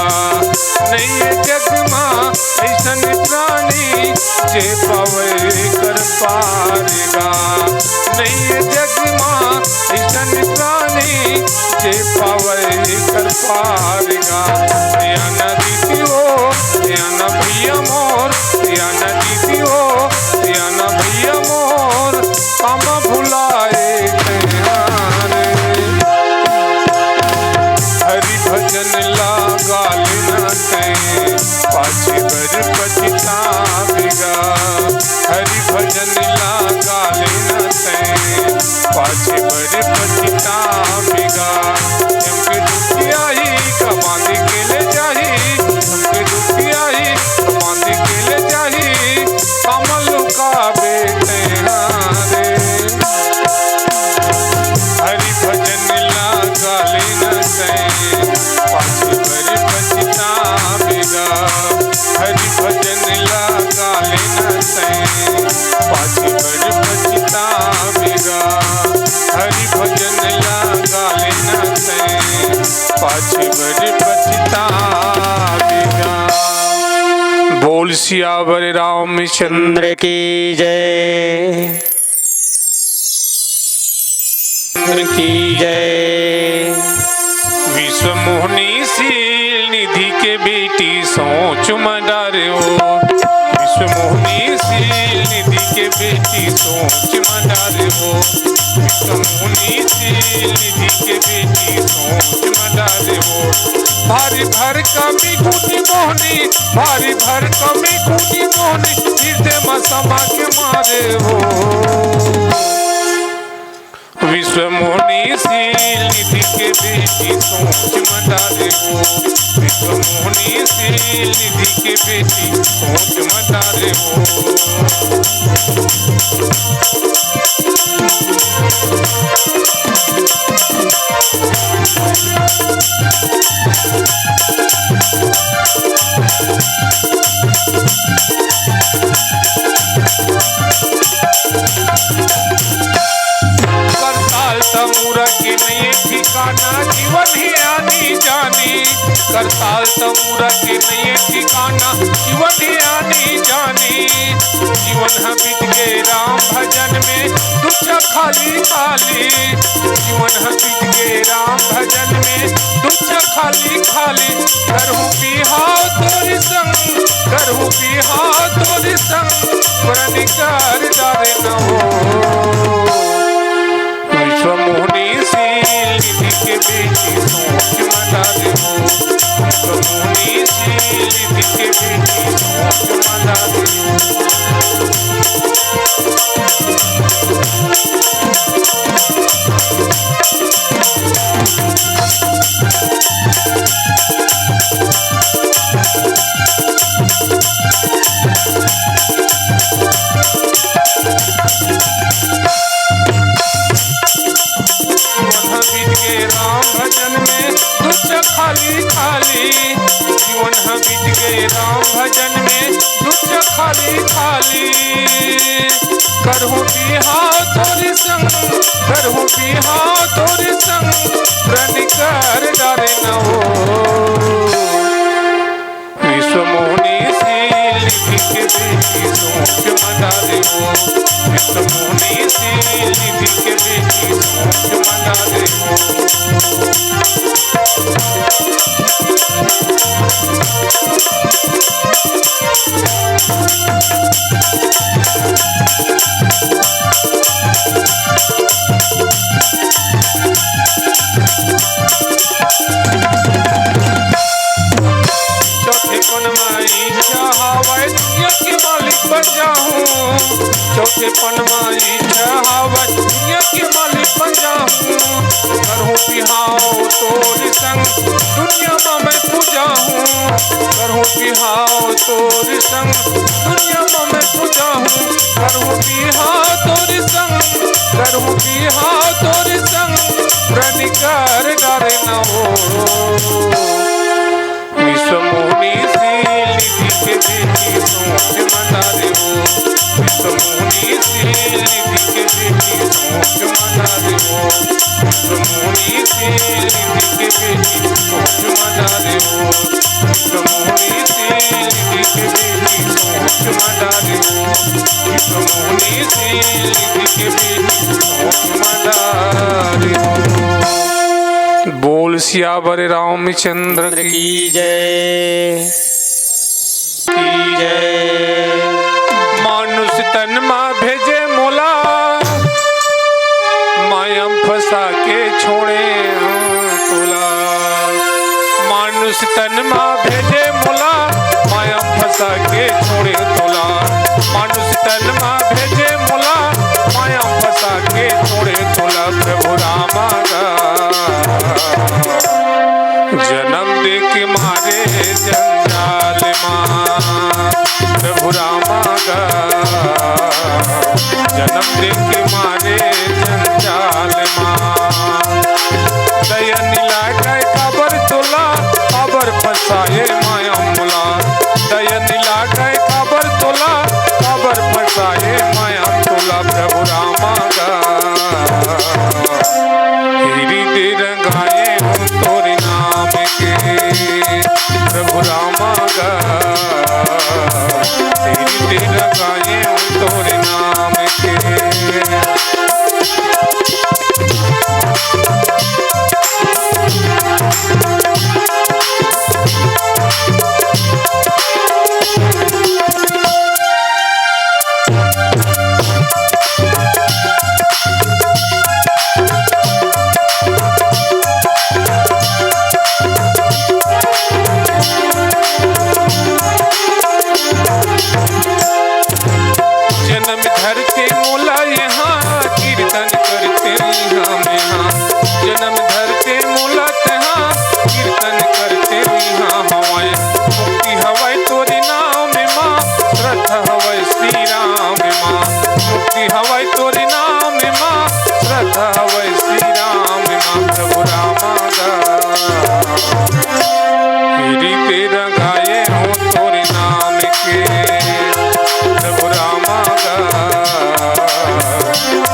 नहीं जग माँ ऐसन प्राणी जे पावे कर पारेगा। नहीं जग माँ ऐसन प्राणी जे पावे कर पारेगा। या नदी दियो या न भैया मोर, या नदी दियो या न भैया मोर, काम भुलाए रे। हरि भजन लागा लेना ते पाछे बर पछतावेगा। हरि भजन लागा लेना ते पाछे बर पछतावेगा। हमके दुखियाई कमाने के ले जाही, हमके दुखियाई कमाने के ले जाही, कमल का बेटे हारे। हरि भजन लागा लेना ते पाछे बर पछतावेगा। हरि भजन लागा लेना ते पाछे बर पछतावेगा। हरि भजन लागा लेना ते पाछे बर पछतावेगा। बोल सियावर रामचंद्र चंद्र की जय, की जय। विश्व मोहनी शील निधि के बेटी सोच मडारो। विश्व मोहनी शील निधि के बेटी सोच मडारो। विश्व मोहनी शील निधि के बेटी सोच मडारो। भारी भर कमी कूटी मोहनी, भारी भर कमी कूटी मोहनी, हृदय में समा के मारे हो। विश्व मोहनी शील निधि के बेटी सोच मडारे हो। विश्व मोहनी शील निधि के बेटी सोच मडारे हो। करताल तमूरा के नए ठिकाना जीवन ही आनी जानी। करताल तमूरा के नए ठिकाना जीवन ही आनी जानी। जीवन है बीत गए राम भजन में दुख खाली खाली। जीवन है बीत गए राम भजन में दुख खाली खाली। करहूँ बिहाव तोरी संग, करहूँ बिहाव तोरी संग, प्रण कर डरे न हो। विश्व मोहनी शील निधि के बेटी सोच मडारे हो। विश्व मोहनी शील निधि के बेटी सोच मडारे हो। राम भजन में दुख खाली खाली। जीवन है बीत गए राम भजन में दुख खाली खाली। करहूँ बिहाव तोरी संग, करहूँ बिहाव तोरी संग, प्रण कर डरे न हो। विश्व मोहनी शील निधि के बेटी सोच मडारे हो। विश्व मोहनी शील निधि के बेटी सोच मडारे हो। चौथे पन में इच्छा हवाई दुनिया के मालिक बन जाऊं। चौथे पन में इच्छा हवाई दुनिया के मालिक बन जाऊं। करहूँ बिहाव तोरी संग दुनिया में मैं पूजाऊं। करहूँ बिहाव तोरी संग दुनिया में मैं पूजाऊं। करहूँ बिहाव तोरी संग, करहूँ बिहाव तोरी संग, प्रण कर डरे न हो। विश्व मोहनी शील निधि के बेटी सोच मदारी हो विश्वमोहिनी से निधि के बेटी सोच मदारी हो विश्वमोहिनी से निधि के बेटी सोच मदारी हो विश्वमोहिनी से निधि के बेटी सोच मदारी हो विश्वमोहिनी से निधि के बेटी सोच मदारी हो। बोल सियावर रामचंद्र की जय की जय। मानुष तन माँ भेजे मोला मायम फंसा के छोड़े तोला मानुष तन माँ भेजे मोला मायम फंसा के छोड़े तोला मानुष तन माँ भेजे मोला मायम फंसा के छोड़े तोला प्रभु रामा जन्म दे के मारे जंजाल माँ प्रभु रामा जन्म दे के मारे जंजाल माँ दया नीला गए काबर तोला काबर फसाए माया मुला दया नीला गए काबर तोला काबर फसाए माया तोला प्रभु रामा हिरी दे रंगाए हम तोरे नाम के प्रभु रामा हिरी दे रंगाए हम तोरे नाम के। जन्म धरते मोला यहाँ कीर्तन करते यहाँ में हाँ जन्म धरते मोला तहाँ कीर्तन करते यहाँ हवाए मुक्ति हवाए तोरे नाम में माँ श्रद्धा हवाए श्री राम माँ मुक्ति हवाए तोरे नाम में माँ श्रद्धा हवाए श्री राम माँ प्रभु रामा हिरी तेरा गाये हो तोरे नाम के प्रभु रामा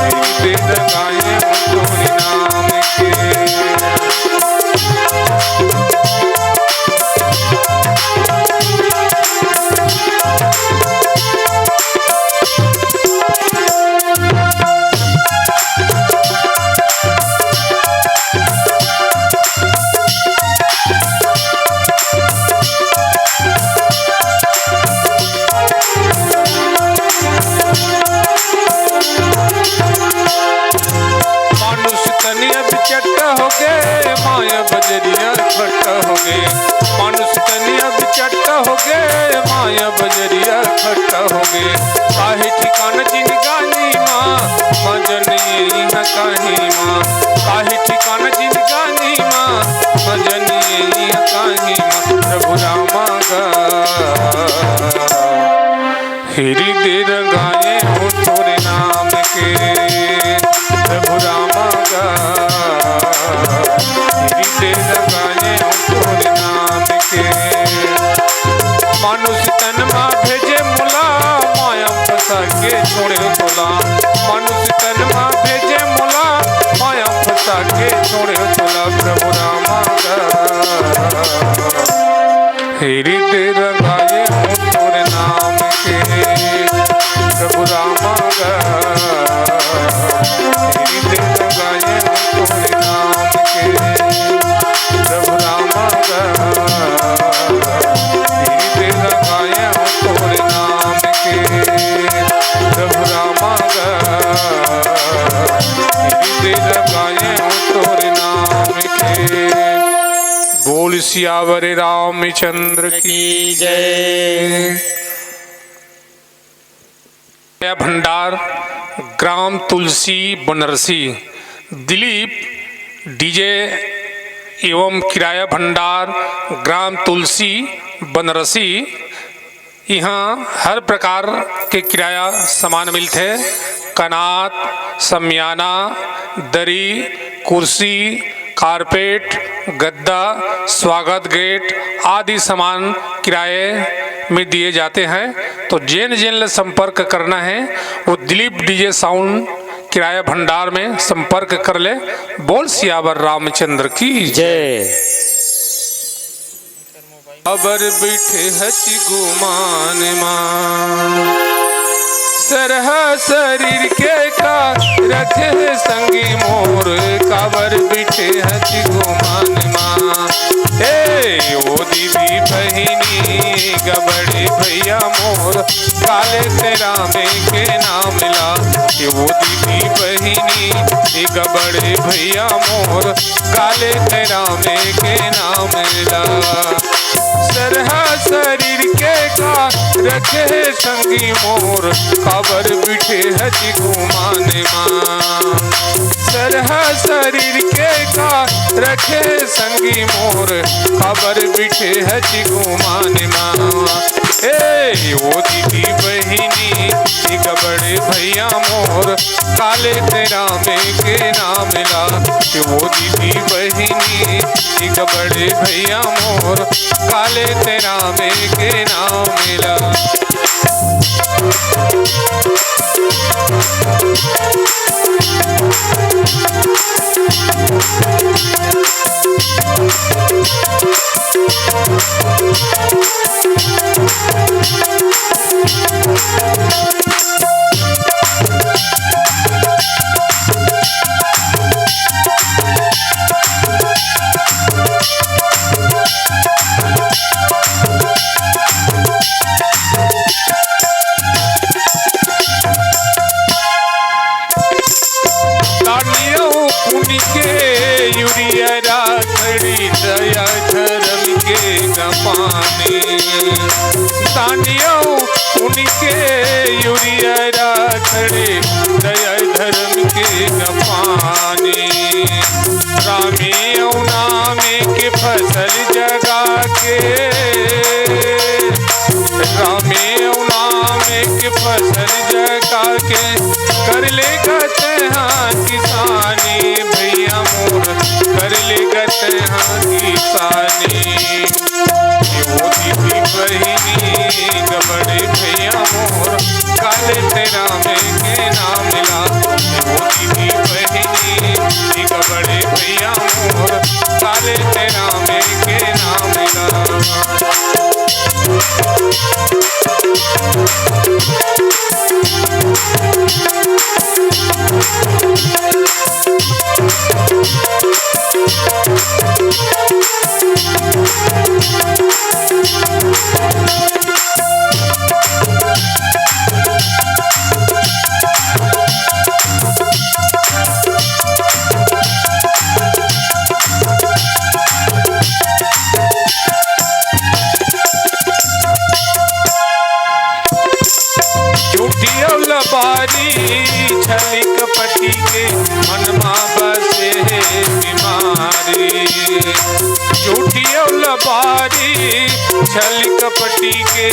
हिरी तेरा गाये हो तोरे नाम के। हो गए माया बजरिया खट्टा हो गए मानुष तनिया बिचट्टा हो गए माया बजरिया खट्टा हो गए काहे ठिकाना जिनगानी माँ मजन यही न कहीं माँ काहे ठिकाना जिनगानी माँ मजन यही न कहीं माँ प्रभु रामा हिरी दे रंगाए हो तोरे नाम के प्रभु रामा हिरी दे रंगाए हो तोरे नाम के। मानुष तन माँ भेजे मुला माया फंसा के छोड़े तोला मानुष तन माँ भेजे मुला माया फंसा के छोड़े तोला प्रभु रामा हिरी दे रंगाए हो तोरे नाम के प्रभु रामा हिरी दे रंगाए हो तोरे नाम के प्रभु रामा हिरी दे रंगाए हो तोरे नाम के प्रभु रामा हिरी दे रंगाए हो तोरे नाम के। बोल सियावर रामचंद्र की जय। भंडार ग्राम तुलसी बनारसी दिलीप डीजे एवं किराया भंडार ग्राम तुलसी बनारसी यहाँ हर प्रकार के किराया सामान मिलते हैं। कनात समियाना दरी कुर्सी कारपेट गद्दा स्वागत गेट आदि सामान किराए में दिए जाते हैं। तो जेन जेन संपर्क करना है वो दिलीप डीजे साउंड किराया भंडार में संपर्क कर ले। बोल सियावर रामचंद्र की जय। अबर बिठे हचि गुमान मां सरह शरीर के का रखे संगी मोर काबर बिठे हचि गुमान मां। ए ओ दीदी बहिनी गबड़े भैया मोर काले तेरा में के नाम मिला। वो दीदी बहिनी गबड़े भैया मोर काले तेरा में के नाम मिला। सरहा शरीर के का रखे संगी मोर काबर बिठे हचि गुमान मां। सरहा शरीर के का रखे संगी मोर काबर बिठे हचि गुमान मां। ए वो दीदी बहिनी गबड़े भैया मोर काले तेरा में के नाम मिला। वो दीदी बहिनी गबड़े भैया मोर काले तेरा में के नाम मिला। तानियों उनके यूरिया राखड़े दया धर्म के गपाने। रामे नामे के फसल जगा के रामे नामे के फसल जगा के कर ले गते हाँ किसानी भैया मोर कर ले गते हाँ किसानी। वो दीदी बहिनी गबड़े भैया मोर काले तेरा में के नाम मिला। वो दीदी बहिनी गबड़े भैया मोर काले तेरा में के नाम मिला। बारी छली कपटी के मनमा बसे बीमारी। झूठी बारी छली कपटी के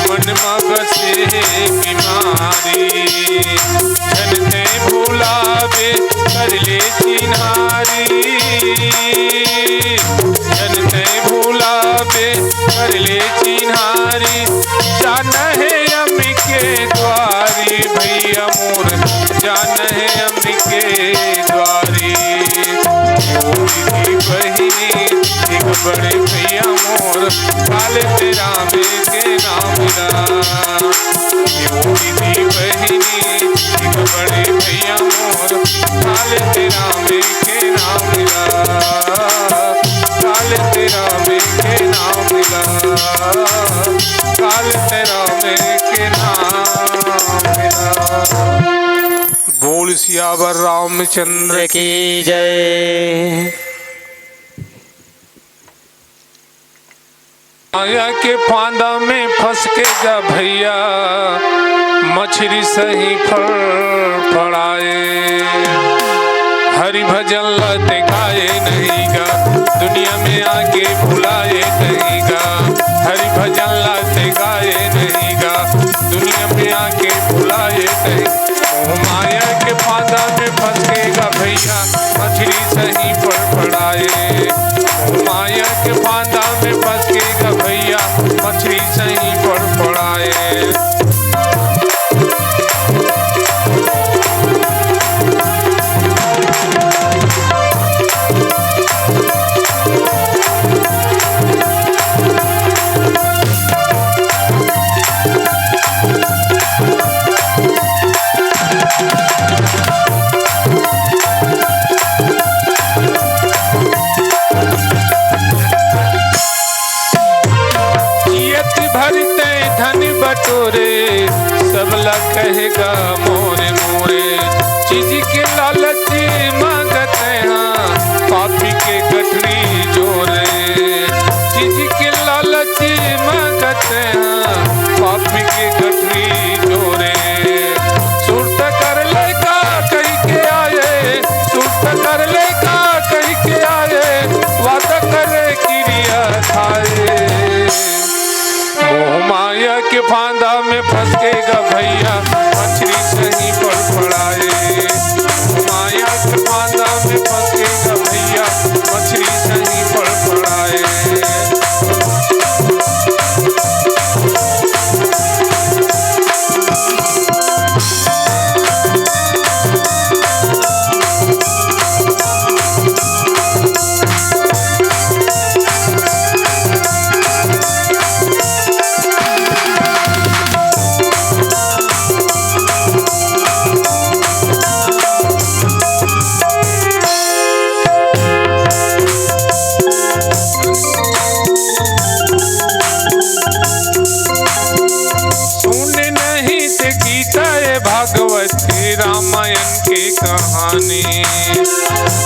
मनमा बसे बीमारी। जनते भुलावे कर ले चिन्हारी। जनते भुलावे कर ले चिन्हारी। जान है अम्मी के द्वारी भैया मोर जान है अम्मी के द्वारी। वो दीदी बहिनी बड़े भैया मोर काले तेरा में के नाम मिला। वो दीदी बहिनी बड़े भैया मोर काले तेरा में के नाम मिला। काले तेरा में के नाम मिला। काले तेरा में के नाम मिला। बोल सियावर रामचंद्र की जय। माया के फांदा में फंस के जा भैया मछली सही फड़ाए। हरि भजन लते गाए नहीं गा दुनिया में आके भुलाए नहीं गा। हरि भजन लते गाए नहीं गा दुनिया में आके भुलाए नहीं। माया के फांदा में फंस के गा भैया मछली सही फड़फड़ाए। माया के फांदा में फंस के गा भैया मछली सही फड़ कर ले का कही के आए, वादा करे क्रिया खाए। मोह माया के फांदा में फंसेगा भैया, मछली सही फड़फड़ाए। माया के फांदा में फंसेगा भैया, मछली सही फड़फड़ाए। भागवत रामायण के कहानी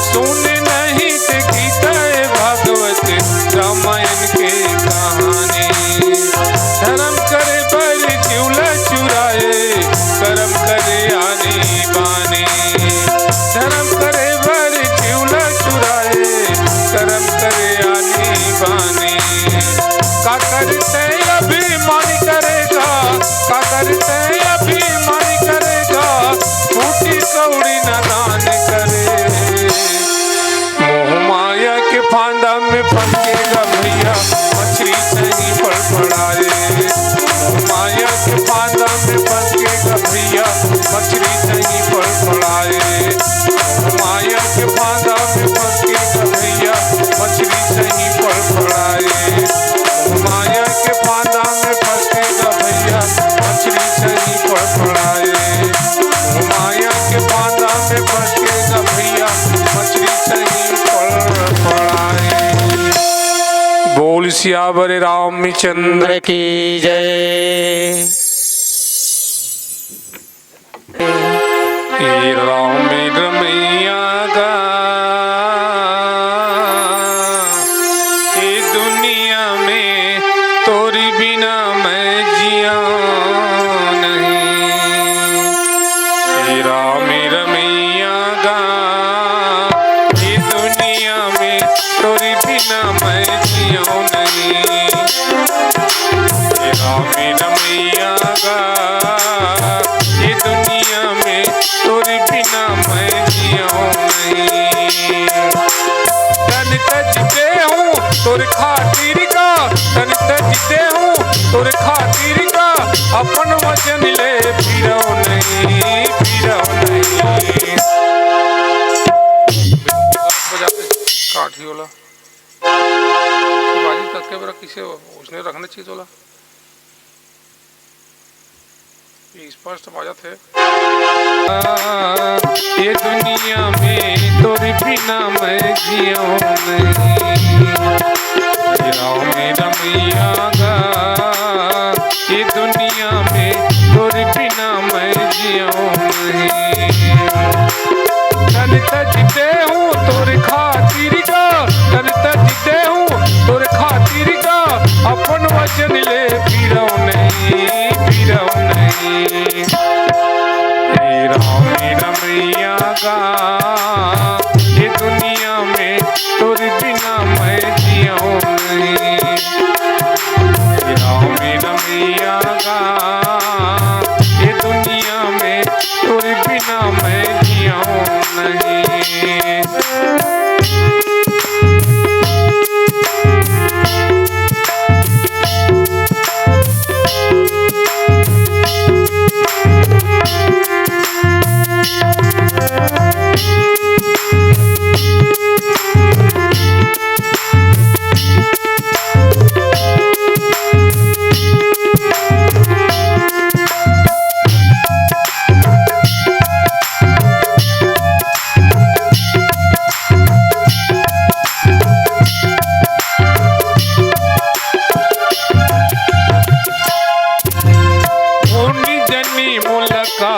सुन नहीं ते गीता भागवत रामायण के कहानी। धर्म करे पर चूल्हा चुराए, कर्म करे आने बाने। धर्म करे पर चूल्हा चुराए, कर्म करे आने बाने। का करते अभिमान करेगा, का करते अभिमान करेगा, फूटी कौड़ी न दान करे। मोह माया के फांदा में फंसेगा भैया, मछली सही फड़फड़ाए। मोह माया के फांदा में फंसेगा भैया, मछली सही फड़फड़ाए। मोह माया के फांदा में फंसेगा भैया, मछली सही फड़फड़ाए। माया के फांदा में फंसेगा भैया, मछली सही फड़फड़ाए। माया के फांदा में फंसेगा भैया, मछली सही फड़फड़ाए। बोल सियावर रामचंद्र की जय। हे राम रमैया गा, ये दुनिया में तोरी बिना मैं जिया नहीं। हे राम रमैया गा, ये दुनिया में तोरी बिना मैं जिया नहीं। हे राम रमैया गा, ये दुनिया में तोरी बिना मैं जिया नहीं। तन तजते हूँ तोर खातिर का, तन तजते हूँ तोर खातिर का, अपन वचन ले फिरो नहीं, फिरो नहीं। काठी वाला बाजी तक के बरा किसे उसने रखना चाहिए वाला, ये स्पष्ट बाजा थे। ये दुनिया में तोरे बिना मैं जिया नहीं। राम रमैया गा, ये दुनिया में तोरे बिना मैं जिया नहीं। तन तजते हूँ तोरे खातिर का, तन तजते हूँ तोरे खातिर का, अपन वचन ले फिरो नहीं, फिरो नहीं। हे राम रमैया गा, ये दुनिया में तोरे बिना मैं जिया नहीं। हे राम रमैया गा, ये दुनिया में तोरे बिना मैं जिया नहीं।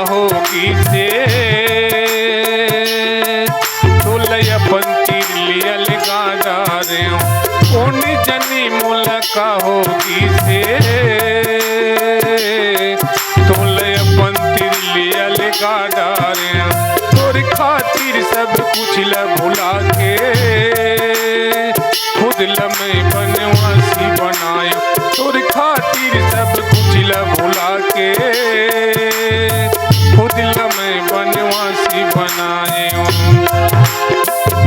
होगी से अपन तीर लिया लगा डारे कौन जनी मुलका होगी से तोले अपन तीर लिया लगा डारे तोर तोर खातिर सब कुछ ल भुला के खुद ल मैं बनवासी बनायो तोर खातिर सब कुछ ल भुला के खुद ल मैं बनवासी बनायो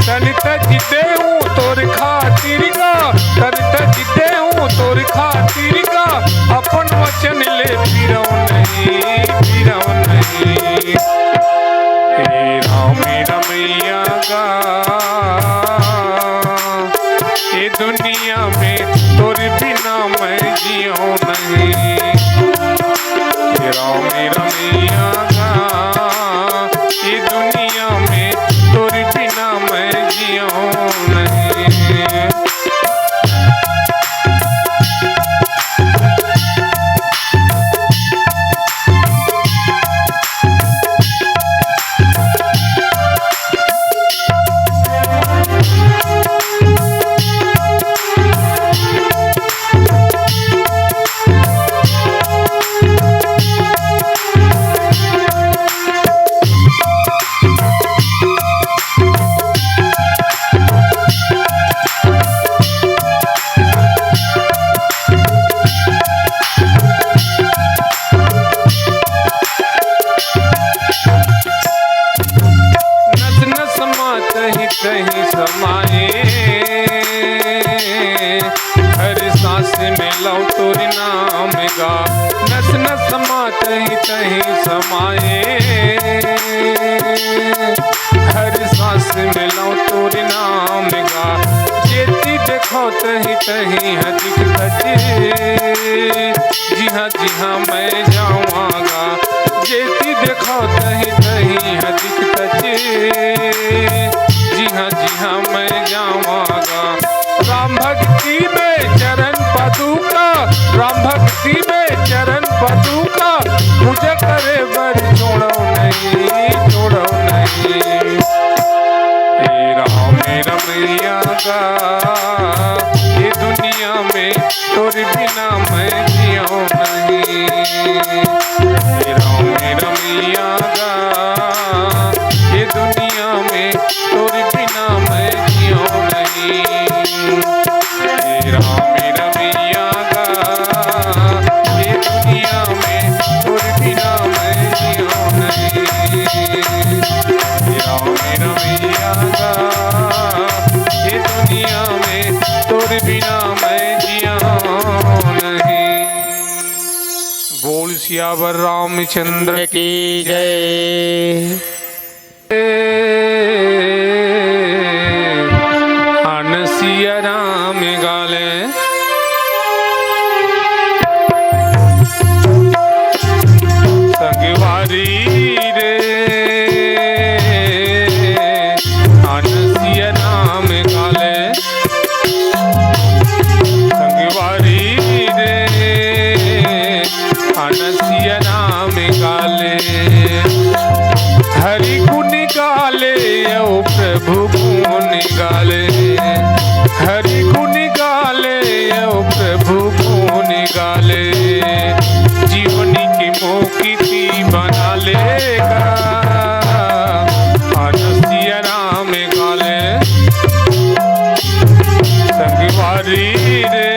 तन तज देऊं तोर खातिर का तन तज देऊं तोर खातिर का अपन वचन ले फिरौ नहीं हे राम रमैया गा ये दुनिया में तोर बिना मैं जियो नहीं हे राम रमैया गा ये दुनिया में तोर बिना मैं जियो नहीं कहीं समाए हर सांस में लो तोर नाम गा नस नस समात ही तहीं समाए हर सांस में लो तोर नाम गा जेती देखो तहीं तहीं हदिक तजे जी हाँ मैं जाऊँगा जेती देखो तहीं तहीं हदिक तजे जी हाँ मैं जाऊँगा राम भक्ति में चरण पदुका राम भक्ति में चरण पदुका मुझे करे बर छोड़ो नहीं हे राम रमैया गा ये दुनिया में तोर बिना मैं जियो नहीं हे राम रमैया गा ये दुनिया में तोर बिना मैं जियो नहीं हे राम रमैया गा ये दुनिया में तोर बिना मैं जियो नहीं हे राम रमैया गा ये दुनिया में तोर बिना मैं जियो नहीं। बोल सियावर रामचंद्र की जय। सिया राम गाले संगवारी रे सिया राम गाले संगवारी रे सिया राम गाले हरि गुण गाले ओ प्रभु गुण गाले हरि गुण गाले ओ प्रभु गुण गाले जीवनी की मोकिती बना लेगा सिया राम गाले संगवारी रे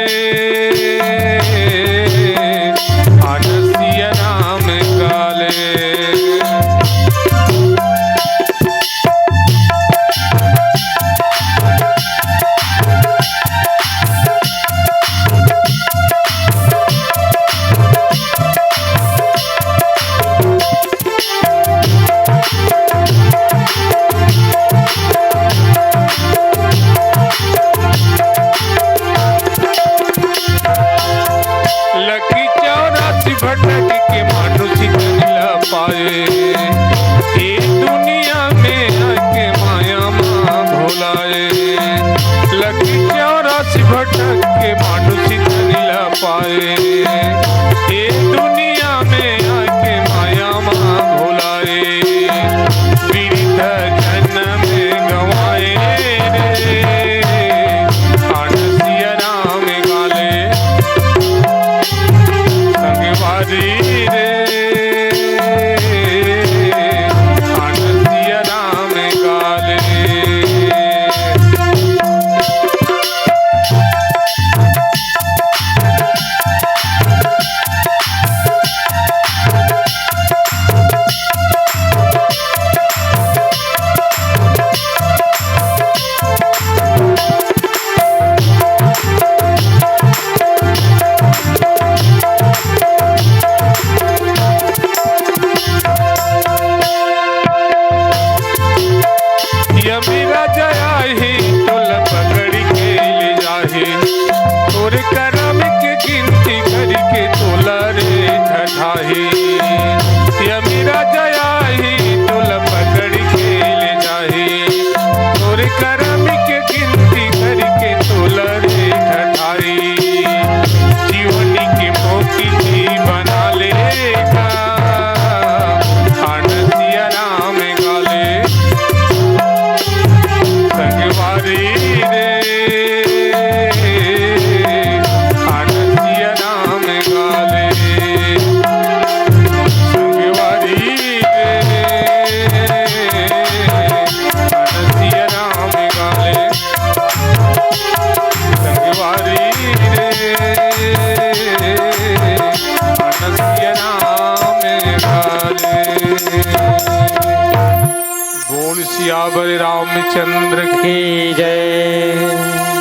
सिया राम गाले भटक के मानुष मिला पाए ये दुनिया में आके माया माँ भोलाए लकी 84 भटक के मानुष मिला पाए ये दुनिया में आके माया माँ भोलाए पीड़ित जन्म गवाए रे सिया राम गाले संगवारी रे सिया राम तोरे करम के गिनती करके तोला रे ठठारी जीवनी के मोती जी बना लेगा आनंदिया राम गाले संगवारी रे आनंदिया राम गाले संगवारी बोल सियावर रामचंद्र की की जय।